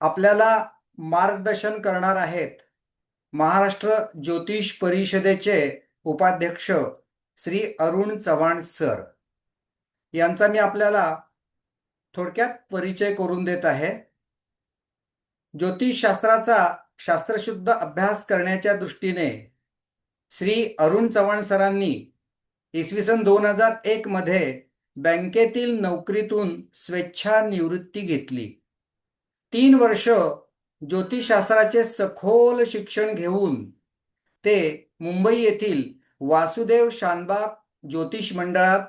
आपल्याला मार्गदर्शन करणार आहेत महाराष्ट्र ज्योतिष परिषदेचे उपाध्यक्ष श्री अरुण चव्हाण सर यांचा मी आपल्याला थोडक्यात परिचय करून देत आहे। ज्योतिषशास्त्राचा शास्त्रशुद्ध अभ्यास करण्याच्या दृष्टीने श्री अरुण चव्हाण सरांनी इसवी सन 2001 मध्ये बँकेतील नोकरीतून स्वेच्छानिवृत्ती घेतली। 3 वर्ष ज्योतिषशास्त्राचे सखोल शिक्षण घेऊन ते मुंबई येथील वासुदेव शानबाग ज्योतिष मंडळात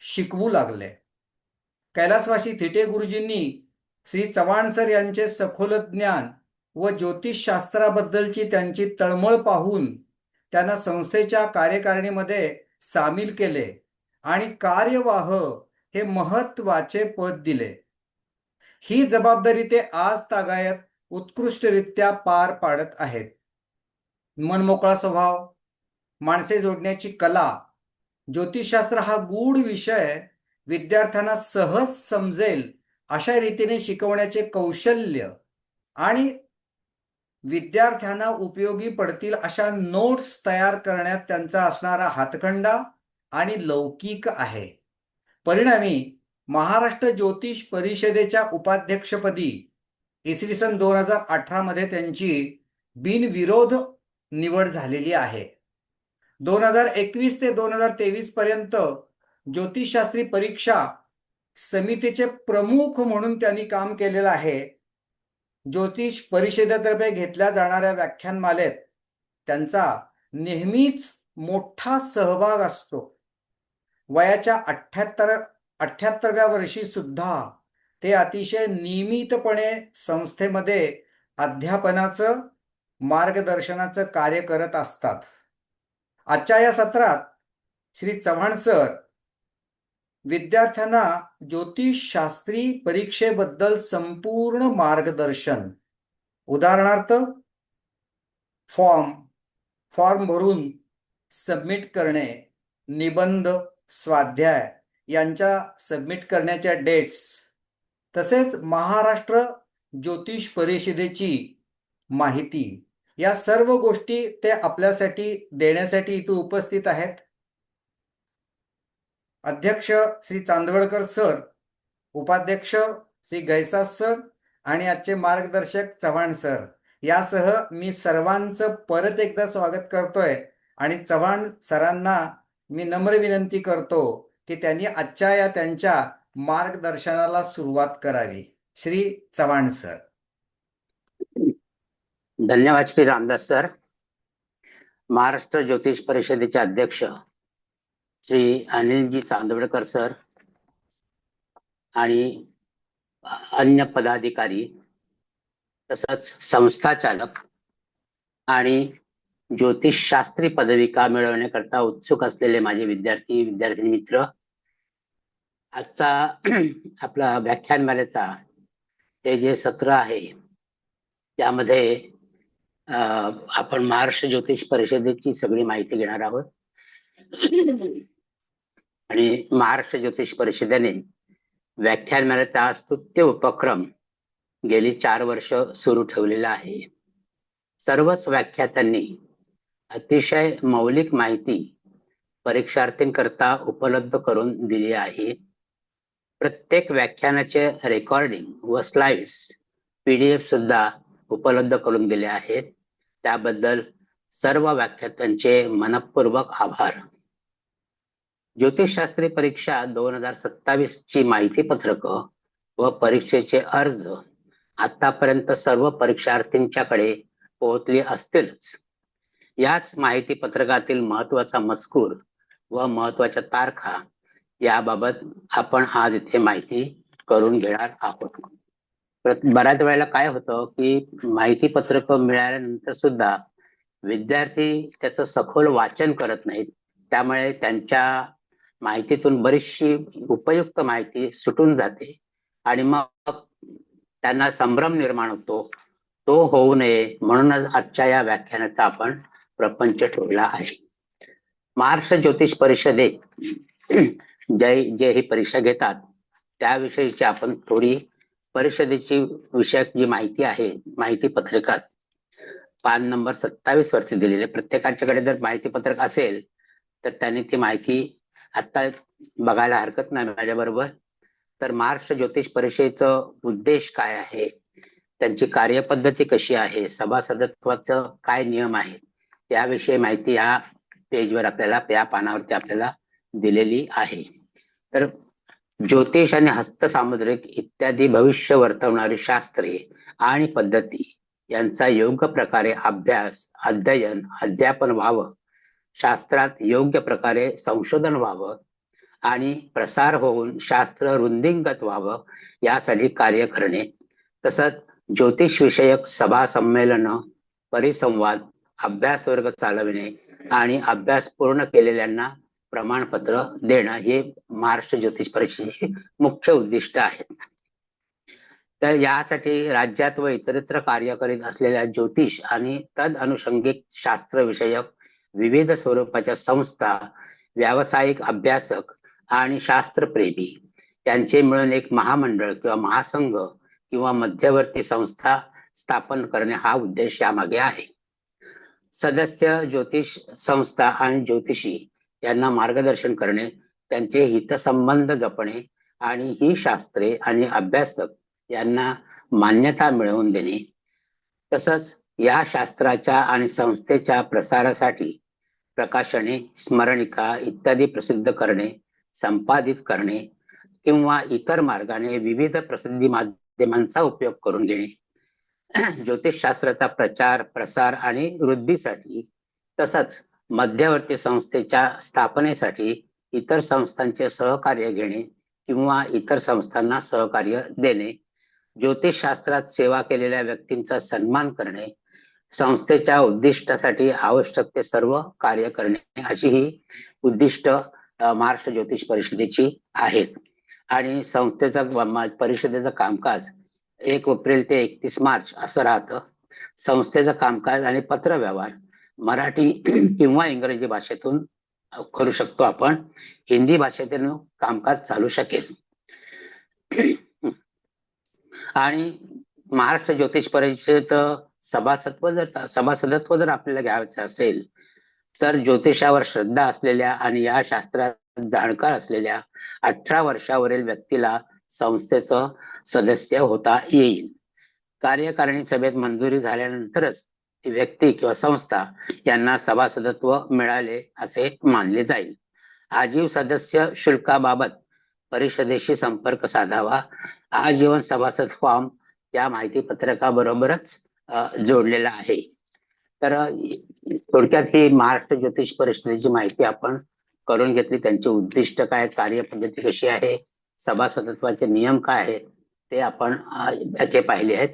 शिकवू लागले। कैलासवासी थिटे गुरुजींनी श्री चव्हाण सर यांचे सखोल ज्ञान व ज्योतिषशास्त्राबद्दलची त्यांची तळमळ पाहून त्यांना संस्थेच्या कार्यकारिणीमध्ये सामील केले आणि कार्यवाह हे महत्त्वाचे पद दिले। ही जबाबदारी ते आज तागायत उत्कृष्टरित्या पार पाडत आहेत। मनमोकळा स्वभाव, माणसे जोडण्याची कला, ज्योतिषशास्त्र हा गूढ विषय विद्यार्थ्यांना सहज समजेल अशा रीतीने शिकवण्याचे कौशल्य आणि विद्यार्थ्यांना उपयोगी पडतील अशा नोट्स तयार करण्यात त्यांचा असणारा हातखंडा आणि लौकिक आहे। परिणामी महाराष्ट्र ज्योतिष परिषदेच्या उपाध्यक्षपदी इसवी सन 2018 मध्ये त्यांची बिनविरोध निवड झालेली आहे। 2021 ते 2023 पर्यंत ज्योतिषशास्त्री परीक्षा समितीचे प्रमुख म्हणून त्यांनी काम केलेलं आहे। ज्योतिष परिषदेतर्फे घेतल्या जाणाऱ्या व्याख्यानमालेत त्यांचा नेहमीच मोठा सहभाग असतो। वयाच्या 78व्या वर्षी सुद्धा ते अतिशय नियमितपणे संस्थेमध्ये अध्यापनाचं मार्गदर्शनाचं कार्य करत असतात। आजच्या या सत्रात श्री चव्हाण सर विद्यार्थ्यांना ज्योतिषशास्त्री परीक्षेबद्दल संपूर्ण मार्गदर्शन, उदाहरणार्थ फॉर्म भरून सबमिट करणे, निबंध, स्वाध्याय यांच्या सबमिट करण्याच्या डेट्स, तसेच महाराष्ट्र ज्योतिष परिषदेची माहिती, या सर्व गोष्टी ते आपल्यासाठी देण्यासाठी इथे उपस्थित आहेत। अध्यक्ष श्री चांदवडकर सर, उपाध्यक्ष श्री गैसास सर आणि आजचे मार्गदर्शक चव्हाण सर यासह मी सर्वांचं परत एकदा स्वागत करतोय आणि चव्हाण सरांना मी नम्र विनंती करतो की त्यांनी आजच्या या त्यांच्या मार्गदर्शनाला सुरुवात करावी। श्री चव्हाण सर। धन्यवाद श्री रामदास सर। महाराष्ट्र ज्योतिष परिषदेचे अध्यक्ष श्री अनिलजी चांदवडकर सर आणि अन्य पदाधिकारी तसंच संस्थाचालक आणि ज्योतिषशास्त्री पदविका मिळवण्याकरता उत्सुक असलेले माझे विद्यार्थी मित्र, आजचा आपला व्याख्यानमालेचा हे जे सत्र आहे त्यामध्ये आपण महाराष्ट्र ज्योतिष परिषदेची सगळी माहिती घेणार आहोत आणि महाराष्ट्र ज्योतिष परिषदेने व्याख्यानमालेचा स्तुत्य उपक्रम गेली 4 वर्ष सुरू ठेवलेला आहे। सर्वच व्याख्यात्यांनी अतिशय मौलिक माहिती परीक्षार्थींकरता उपलब्ध करून दिली आहे। प्रत्येक व्याख्यानाचे रेकॉर्डिंग व स्लाइड्स PDF सुद्धा उपलब्ध करून दिले आहेत। त्याबद्दल सर्व व्याख्यात्यांचे मनपूर्वक आभार। ज्योतिषशास्त्री परीक्षा 2027 ची माहिती पत्रक व परीक्षेचे अर्ज आतापर्यंत सर्व परीक्षार्थींच्याकडे पोहोचले असतीलच। याच माहिती पत्रकातील महत्वाचा मजकूर व महत्वाच्या तारखा याबाबत आपण आज इथे माहिती करून घेणार आहोत। बऱ्याच वेळेला काय होतं की माहिती पत्रक मिळाल्यानंतर सुद्धा विद्यार्थी त्याचं सखोल वाचन करत नाहीत, त्यामुळे त्यांच्या माहितीतून बरीचशी उपयुक्त माहिती सुटून जाते आणि मग त्यांना संभ्रम निर्माण होतो। तो होऊ नये म्हणूनच आजच्या या व्याख्यानाचा आपण प्रपंच ठेवला आहे। महाराष्ट्र ज्योतिष परिषदेत जे ही परीक्षा घेतात त्याविषयीची आपण थोडी परिषदेची विषयक जी माहिती आहे, माहिती पत्रकात पान नंबर 27 वरती दिलेले. प्रत्येकाच्याकडे जर माहिती पत्रक असेल तर त्यांनी ती माहिती आता बघायला हरकत नाही माझ्या बरोबर. तर महाराष्ट्र ज्योतिष परिषदेचं उद्देश काय आहे, त्यांची कार्यपद्धती कशी आहे, सभासदत्वाचं काय नियम आहेत, याविषयी माहिती या पेजवर आपल्याला, या पानावरती आपल्याला दिलेली आहे. तर ज्योतिष आणि हस्तसामुद्रिक इत्यादी भविष्य वर्तवणारी शास्त्रे आणि पद्धती यांचा योग्य प्रकारे अभ्यास, अध्ययन, अध्यापन व्हावं, शास्त्रात योग्य प्रकारे संशोधन व्हावं आणि प्रसार होऊन शास्त्र वृद्धिंगत व्हावं यासाठी कार्य करणे, तसंच ज्योतिष विषयक सभा संमेलन, परिसंवाद, अभ्यास वर्ग चालविणे आणि अभ्यास पूर्ण केलेल्यांना प्रमाणपत्र देणं हे महाराष्ट्र ज्योतिष परिषदेचे मुख्य उद्दिष्ट आहे. तर यासाठी राज्यात व इतरत्र कार्य करीत असलेल्या ज्योतिष आणि तद अनुषंगिक शास्त्र विषयक विविध स्वरूपाच्या संस्था, व्यावसायिक अभ्यासक आणि शास्त्रप्रेमी यांचे मिळून एक महामंडळ किंवा महासंघ किंवा मध्यवर्ती संस्था स्थापन करणे हा उद्देश यामागे आहे. सदस्य ज्योतिष संस्था आणि ज्योतिषी यांना मार्गदर्शन करणे, त्यांचे हितसंबंध जपणे आणि ही शास्त्रे आणि अभ्यासक यांना मान्यता मिळवून देणे, तसंच या शास्त्राच्या आणि संस्थेच्या प्रसारासाठी प्रकाशने, स्मरणिका इत्यादी प्रसिद्ध करणे, संपादित करणे किंवा इतर मार्गाने विविध प्रसिद्धी माध्यमांचा उपयोग करून घेणे, ज्योतिषशास्त्राचा प्रचार, प्रसार आणि वृद्धीसाठी, तसंच मध्यवर्ती संस्थेच्या स्थापनेसाठी इतर संस्थांचे सहकार्य घेणे किंवा इतर संस्थांना सहकार्य देणे, ज्योतिषशास्त्रात सेवा केलेल्या व्यक्तींचा सन्मान करणे, संस्थेच्या उद्दिष्टासाठी आवश्यक ते सर्व कार्य करणे, अशी ही उद्दिष्ट महाराष्ट्र ज्योतिष परिषदेची आहेत. आणि संस्थेचं परिषदेचं कामकाज 1 एप्रिल ते 31 मार्च असं राहतं. संस्थेचं कामकाज आणि पत्रव्यवहार मराठी किंवा इंग्रजी भाषेतून करू शकतो आपण. हिंदी भाषेतून कामकाज चालू शकेल. आणि महाराष्ट्र ज्योतिष परिषद सभासदत्व जर आपल्याला घ्यायचं असेल तर ज्योतिषावर श्रद्धा असलेल्या आणि या शास्त्रात जाणकार असलेल्या 18 वर्षावरील व्यक्तीला संस्थेचं सदस्य होता येईल. कार्यकारिणी सभेत मंजुरी झाल्यानंतरच ती व्यक्ती किंवा संस्था यांना सभासदत्व मिळाले असे मानले जाईल. आजीव सदस्य शुल्काबाबत परिषदेशी संपर्क साधावा. आजीवन सभासद फॉर्म या माहिती पत्रकाबरोबरच जोडलेला आहे. तर थोडक्यात ही महाराष्ट्र ज्योतिष परिषदेची माहिती आपण करून घेतली. त्यांचे उद्दिष्ट काय, कार्यपद्धती कशी आहे, सभासदत्वाचे नियम काय आहेत ते आपण त्याचे पाहिले आहेत.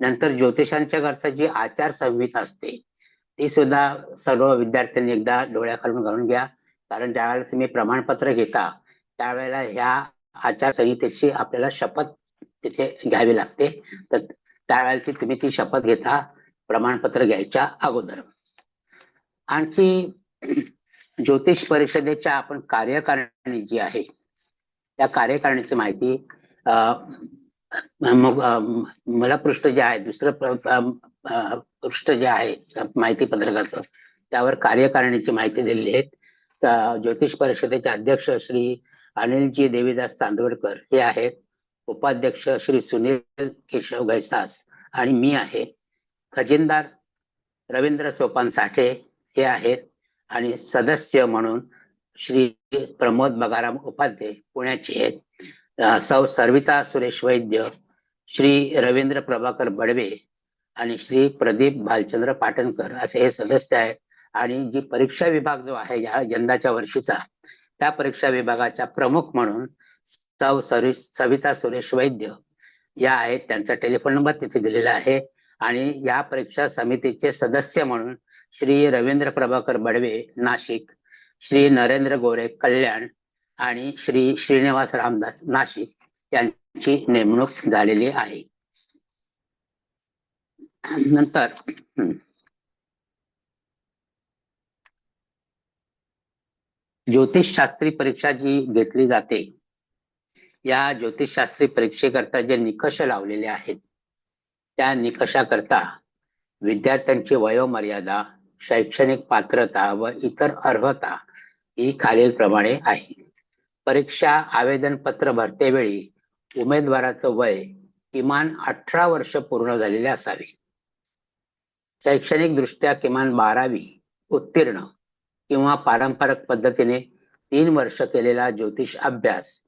नंतर ज्योतिषांच्या करता जी आचारसंहिता असते ती सुद्धा सर्व विद्यार्थ्यांनी एकदा डोळ्याखालून घालून घ्या. कारण ज्यावेळेला तुम्ही प्रमाणपत्र घेता त्यावेळेला ह्या आचारसंहितेची आपल्याला शपथ तिथे घ्यावी लागते. तर त्यावेळेला तुम्ही ती शपथ घेता प्रमाणपत्र घ्यायच्या अगोदर. आणखी ज्योतिष परिषदेच्या आपण कार्यकारिणी जी आहे त्या कार्यकारिणीची माहिती मला पृष्ठ जे आहे, दुसरं पृष्ठ जे आहे माहिती पत्रकाचं, त्यावर कार्यकारिणीची माहिती दिलेली आहे. ज्योतिष परिषदेचे अध्यक्ष श्री अनिलजी देवीदास चांदवडकर हे आहेत. उपाध्यक्ष श्री सुनील केशव गैसास आणि मी आहे. खजिनदार रवींद्र सोपान साठे हे आहेत. आणि सदस्य म्हणून श्री प्रमोद बगाराम उपाध्याय पुण्याचे आहेत. सौ सर्विता सुरेश वैद्य, श्री रवींद्र प्रभाकर बडवे आणि श्री प्रदीप भालचंद्र पाटणकर असे हे सदस्य आहेत. आणि जी परीक्षा विभाग जो आहे या यंदाच्या वर्षीचा, त्या परीक्षा विभागाच्या प्रमुख म्हणून सौ सविता सुरेश वैद्य या आहेत. त्यांचा टेलिफोन नंबर तिथे दिलेला आहे. आणि या परीक्षा समितीचे सदस्य म्हणून श्री रवींद्र प्रभाकर बडवे नाशिक, श्री नरेंद्र गोरे कल्याण आणि श्री श्रीनिवास रामदास नाशिक यांची नेमणूक झालेली आहे. नंतर ज्योतिषशास्त्री परीक्षा जी घेतली जाते या ज्योतिषशास्त्री परीक्षेकरता जे निकष लावलेले आहेत त्या निकषाकरता विद्यार्थ्यांची वयोमर्यादा, शैक्षणिक पात्रता व इतर अर्हता ही खालीलप्रमाणे आहे. परीक्षा आवेदन पत्र भरतेवेळी उमेदवाराचं वय किमान 18 वर्ष पूर्ण झालेले असावे. शैक्षणिक दृष्ट्या किमान 12वी उत्तीर्ण किंवा पारंपरिक पद्धतीने 3 वर्ष केलेला ज्योतिष अभ्यास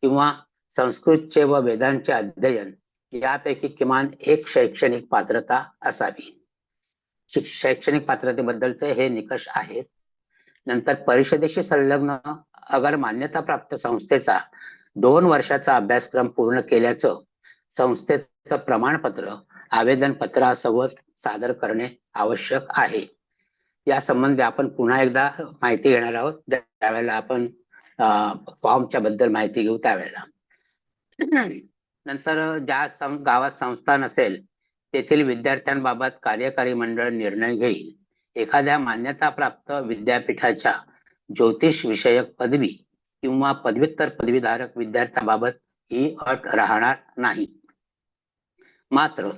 किंवा संस्कृतचे व वेदांचे अध्ययन यापैकी किमान एक शैक्षणिक पात्रता असावी. शैक्षणिक पात्रतेबद्दलचे हे निकष आहेत. नंतर परिषदेशी संलग्न अगर मान्यता प्राप्त संस्थेचा 2 वर्षाचा अभ्यासक्रम पूर्ण केल्याचं संस्थेचं प्रमाणपत्र आवेदन पत्रासोबत सादर करणे आवश्यक आहे. या संबंधी आपण पुन्हा एकदा माहिती घेणार आहोत. त्यावेळेला आपण फॉर्मच्या बद्दल माहिती घेऊ त्यावेळेला. नंतर ज्या गावात संस्था नसेल तेथील विद्यार्थ्यांबाबत कार्यकारी मंडळ निर्णय घेईल. एखाद्या मान्यताप्राप्त विद्यापीठाच्या ज्योतिष विषयक पदवी किंवा पदव्युत्तर पदवीधारक विद्यार्थ्यांबाबत ही अट राहणार नाही. मात्र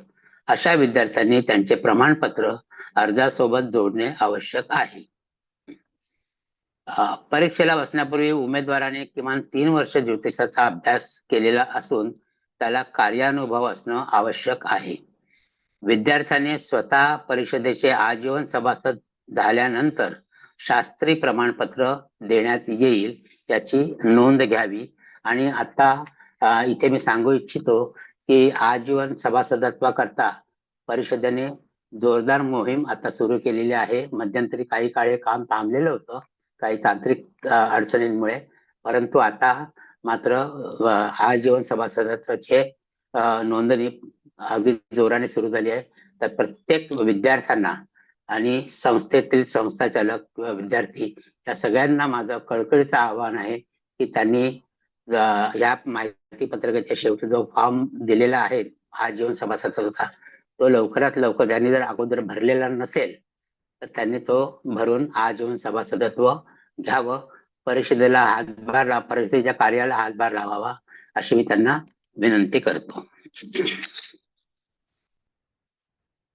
अशा विद्यार्थ्यांनी त्यांचे प्रमाणपत्र अर्जासोबत जोडणे आवश्यक आहे. परीक्षेला बसण्यापूर्वी उमेदवाराने किमान 3 वर्ष ज्योतिषाचा अभ्यास केलेला असून त्याला कार्यानुभव असणं आवश्यक आहे. विद्यार्थ्याने स्वतः परिषदेचे आजीवन सभासद झाल्यानंतर शास्त्री प्रमाणपत्र देण्यात येईल याची नोंद घ्यावी. आणि आता इथे मी सांगू इच्छितो की आजीवन सभासदत्वाकरता परिषदेने जोरदार मोहीम आता सुरू केलेली आहे. मध्यंतरी काही काळे काम थांबलेलं होतं काही तांत्रिक अडचणींमुळे, परंतु आता मात्र आजीवन सभासदत्वाचे नोंदणी अगदी जोराने सुरू झाली आहे. तर प्रत्येक विद्यार्थ्यांना आणि संस्थेतील संस्थाचालक किंवा विद्यार्थी या सगळ्यांना माझं कळकळीचं आवाहन आहे की त्यांनी या माहिती पत्रकाच्या शेवटी जो फॉर्म दिलेला आहे आजीवन सभासदत्वाचा तो लवकरात लवकर, त्यांनी जर अगोदर भरलेला नसेल तर त्यांनी तो भरून आजीवन सभासदत्व घ्यावं. परिषदेला हातभार परिषदेच्या कार्याला हातभार लावावा अशी मी त्यांना विनंती करतो.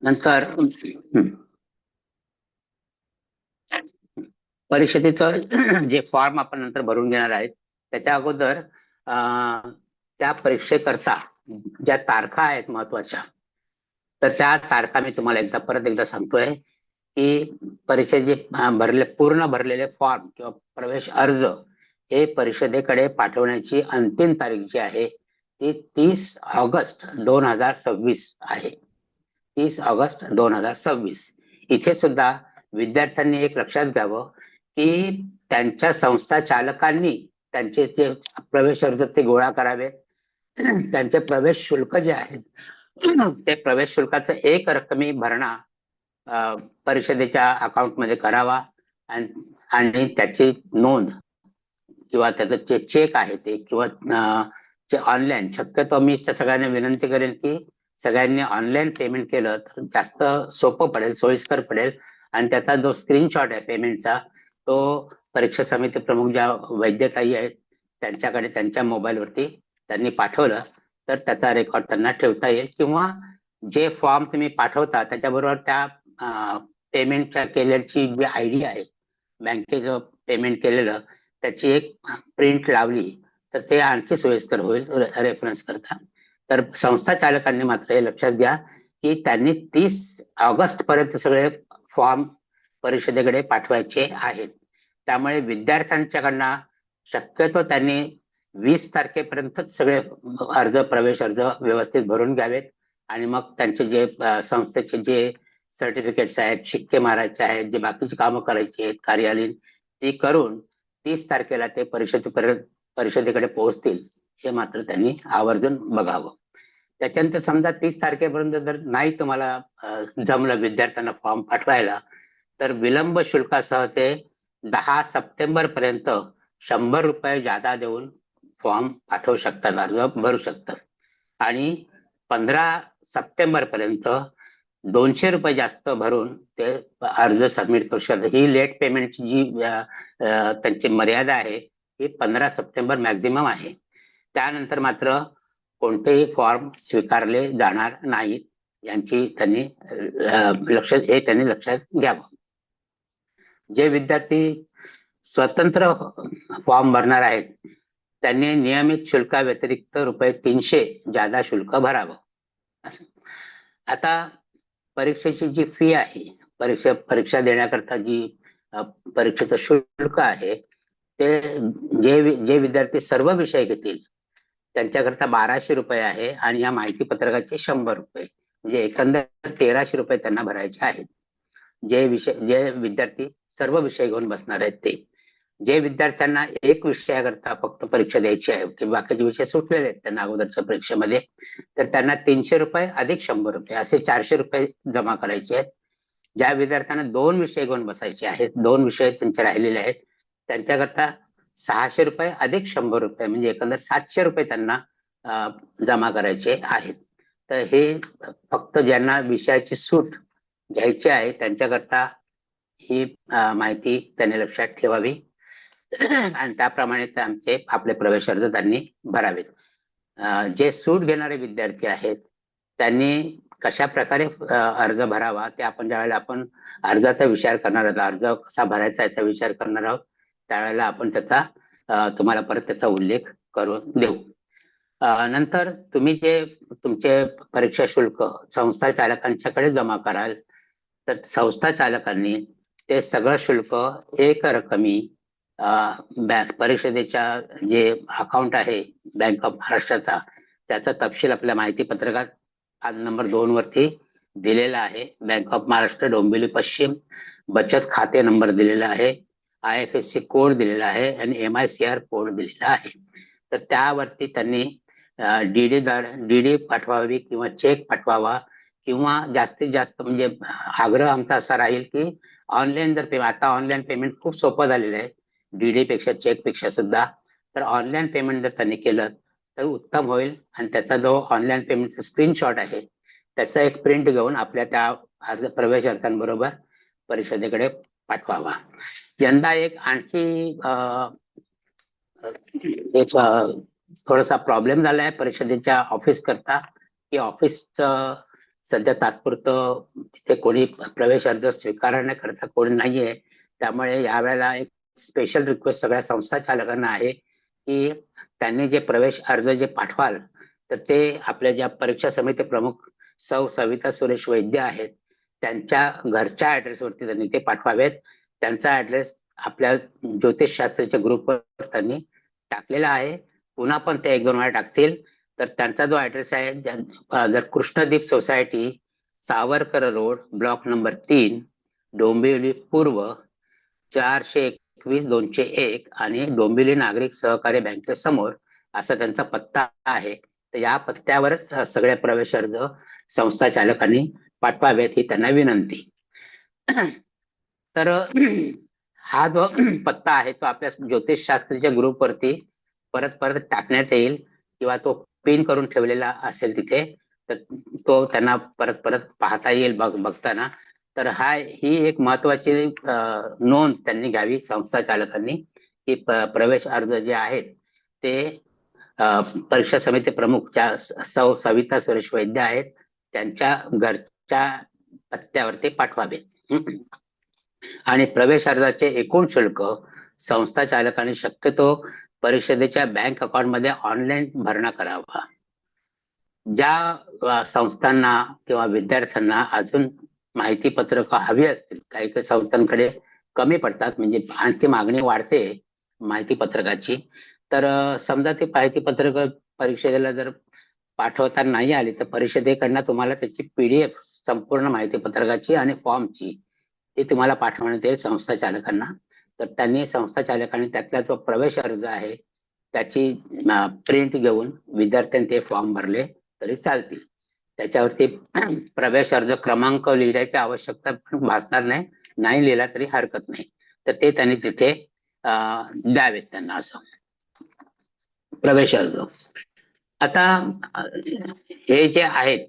नंतर परिषदेचं जे फॉर्म आपण नंतर भरून घेणार आहेत त्याच्या अगोदर त्या परीक्षेकरता ज्या तारखा आहेत महत्वाच्या, तर त्या तारखा मी तुम्हाला परत एकदा सांगतोय की परिषदेचे पूर्ण भरलेले फॉर्म किंवा प्रवेश अर्ज हे परिषदेकडे पाठवण्याची अंतिम तारीख जी आहे ती 30 ऑगस्ट 2026 आहे. 30 ऑगस्ट 2026. इथे सुद्धा विद्यार्थ्यांनी एक लक्षात घ्यावं की त्यांच्या संस्था चालकांनी त्यांचे जे प्रवेश अर्ज ते गोळा करावेत. त्यांचे प्रवेश शुल्क जे आहेत ते प्रवेश शुल्काचं एक रकमी भरणा परिषदेच्या अकाउंटमध्ये करावा आणि त्याची नोंद किंवा त्याचं चेक आहे ते किंवा ऑनलाईन, शक्यतो मी त्या सगळ्यांना विनंती करेन की सगळ्यांनी ऑनलाईन पेमेंट केलं तर जास्त सोपं पडेल, सोयीस्कर पडेल. आणि त्याचा जो स्क्रीनशॉट आहे पेमेंटचा तो परीक्षा समिती प्रमुख ज्या वैद्यताई आहेत त्यांच्याकडे त्यांच्या मोबाईलवरती त्यांनी पाठवलं तर त्याचा रेकॉर्ड त्यांना ठेवता येईल. किंवा जे फॉर्म तुम्ही पाठवता त्याच्याबरोबर त्या पेमेंटच्या केल्याची जी आयडी आहे बँकेचं पेमेंट केलेलं त्याची एक प्रिंट लावली तर ते आणखी सोयीस्कर होईल रेफरन्स करता. तर संस्था चालकांनी मात्र हे लक्षात घ्या की त्यांनी 30 ऑगस्ट पर्यंत सगळे फॉर्म परिषदेकडे पाठवायचे आहेत. त्यामुळे विद्यार्थ्यांच्याकडनं शक्यतो त्यांनी 20 तारखेपर्यंतच सगळे प्रवेश अर्ज व्यवस्थित भरून घ्यावेत. आणि मग त्यांचे जे संस्थेचे जे सर्टिफिकेट्स आहेत, शिक्के मारायचे आहेत, जे बाकीची कामं करायची आहेत कार्यालयीन ती करून 30 तारखेला ते परिषदेकडे पोहोचतील हे मात्र त्यांनी आवर्जून बघावं. त्याच्यानंतर समजा 30 तारखेपर्यंत जर नाही तुम्हाला जमलं विद्यार्थ्यांना फॉर्म पाठवायला तर विलंब शुल्कासह ते 10 सप्टेंबर पर्यंत 100 रुपये जादा देऊन फॉर्म पाठवू शकतात, अर्ज भरू शकतात. आणि 15 सप्टेंबर पर्यंत 200 रुपये जास्त भरून ते अर्ज सबमिट करू शकतात. ही लेट पेमेंटची जी त्यांची मर्यादा आहे ही 15 सप्टेंबर मॅक्झिमम आहे. त्यानंतर मात्र कोणतेही फॉर्म स्वीकारले जाणार नाहीत यांची त्यांनी लक्षात घ्यावं. जे विद्यार्थी स्वतंत्र फॉर्म भरणार आहेत त्यांनी नियमित शुल्काव्यतिरिक्त ₹300 जादा शुल्क भरावं. आता परीक्षेची जी फी आहे, परीक्षा देण्याकरता जी परीक्षेचं शुल्क आहे ते जे विद्यार्थी सर्व विषय घेतील त्यांच्याकरता ₹1200 आहे आणि या माहिती पत्रकाचे ₹100 म्हणजे एकंदर ₹1300 त्यांना भरायचे आहेत. जे विद्यार्थी सर्व विषय घेऊन बसणार आहेत ते. जे विद्यार्थ्यांना एक विषयाकरता फक्त परीक्षा द्यायची आहे की बाकीचे विषय सुटलेले आहेत त्यांना अगोदरच्या परीक्षेमध्ये, तर त्यांना ₹300 अधिक ₹100 असे ₹400 जमा करायचे आहेत. ज्या विद्यार्थ्यांना 2 विषय घेऊन बसायचे आहेत, 2 विषय त्यांचे राहिलेले आहेत, त्यांच्याकरता ₹600 अधिक ₹100 म्हणजे एकंदर ₹700 त्यांना जमा करायचे आहेत. तर हे फक्त ज्यांना विषयाची सूट घ्यायची आहे त्यांच्याकरता ही माहिती त्यांनी लक्षात ठेवावी आणि त्याप्रमाणे आपले प्रवेश अर्ज त्यांनी भरावेत. जे सूट घेणारे विद्यार्थी आहेत त्यांनी कशा प्रकारे अर्ज भरावा ते आपण ज्यावेळेला आपण अर्जाचा विचार करणार आहोत, अर्ज कसा भरायचा याचा विचार करणार आहोत त्यावेळेला आपण तुम्हाला परत त्याचा उल्लेख करून देऊ. नंतर तुम्ही जे तुमचे परीक्षा शुल्क संस्था चालकांच्याकडे जमा कराल तर संस्था चालकांनी ते सगळं शुल्क एक रकमी परिषदेच्या जे अकाउंट आहे बँक ऑफ महाराष्ट्राचा त्याचा तपशील आपल्या माहिती पत्रकात नंबर 2 वरती दिलेला आहे. बँक ऑफ महाराष्ट्र डोंबिवली पश्चिम बचत खाते नंबर दिलेला आहे, IFSC कोड दिलेला आहे आणि MICR कोड दिलेला आहे. तर त्यावरती त्यांनी डीडी पाठवावी किंवा चेक पाठवावा किंवा जास्तीत जास्त म्हणजे आग्रह आमचा असा राहील की ऑनलाईन जर आता ऑनलाईन पेमेंट खूप सोपं झालेलं आहे डीडी पेक्षा चेक पेक्षा सुद्धा, तर ऑनलाईन पेमेंट जर त्यांनी केलं तर उत्तम होईल आणि त्याचा जो ऑनलाईन पेमेंटचा स्क्रीनशॉट आहे त्याचा एक प्रिंट घेऊन आपल्या त्या प्रवेश अर्जांबरोबर परिषदेकडे पाठवावा. यंदा एक आणखी एक थोडासा प्रॉब्लेम झाला आहे परिषदेच्या ऑफिस करता की ऑफिसचं सध्या तात्पुरतं तिथे कोणी प्रवेश अर्ज स्वीकारण्याकरता कोणी नाहीये. त्यामुळे यावेळेला एक स्पेशल रिक्वेस्ट सगळ्या संस्था चालकांना आहे की त्यांनी जे प्रवेश अर्ज जे पाठवाल तर ते आपल्या ज्या परीक्षा समिती प्रमुख सौ सविता सुरेश वैद्य आहेत त्यांच्या घरच्या ऍड्रेसवरती त्यांनी ते पाठवावेत. त्यांचा ऍड्रेस आपल्या ज्योतिषशास्त्राच्या ग्रुपवर त्यांनी टाकलेला आहे. पुन्हा पण ते 1-2 वेळा टाकतील तर त्यांचा जो ऍड्रेस आहे जर Krishnadeep society Savarkar road block number 3 Dombivli पूर्व 421-201 आणि डोंबिवली नागरिक सहकारी बँकेसमोर असा त्यांचा पत्ता आहे. तर या पत्त्यावरच सगळे प्रवेश अर्ज संस्था चालकांनी पाठवावेत ही त्यांना विनंती. तर हा जो पत्ता आहे तो आपल्या ज्योतिषशास्त्रीच्या ग्रुपवरती परत टाकण्यात येईल किंवा तो पिन करून ठेवलेला असेल तिथे तर तो त्यांना परत पाहता येईल बघताना. तर ही एक महत्वाची नोंद त्यांनी घ्यावी संस्था चालकांनी की प्रवेश अर्ज जे आहेत ते परीक्षा समिती प्रमुख सौ सविता सुरेश वैद्य आहेत त्यांच्या घरच्या पत्त्यावरती पाठवावे. आणि प्रवेश अर्जाचे एकूण शुल्क संस्था चालकांनी शक्यतो परिषदेच्या बँक अकाउंट मध्ये ऑनलाईन भरणा करावा. ज्या संस्थांना किंवा विद्यार्थ्यांना अजून माहिती पत्रक हवी असतील, काही संस्थांकडे कमी पडतात म्हणजे आणखी मागणी वाढते माहिती पत्रकाची, तर समजा ती माहिती पत्रक परीक्षेला जर पाठवता नाही आली तर परिषदेकडनं तुम्हाला त्याची PDF संपूर्ण माहिती पत्रकाची आणि फॉर्मची ती तुम्हाला पाठवण्यात येईल संस्था चालकांना. तर त्यांनी संस्था चालकांनी त्यातला जो प्रवेश अर्ज आहे त्याची प्रिंट घेऊन विद्यार्थ्यांनी ते फॉर्म भरले तरी चालतील. त्याच्यावरती प्रवेश अर्ज क्रमांक लिहिण्याची आवश्यकता भासणार नाही लिहिला तरी हरकत नाही. तर ते त्यांनी तिथे द्यावेत त्यांना असं प्रवेश अर्ज. आता हे जे आहेत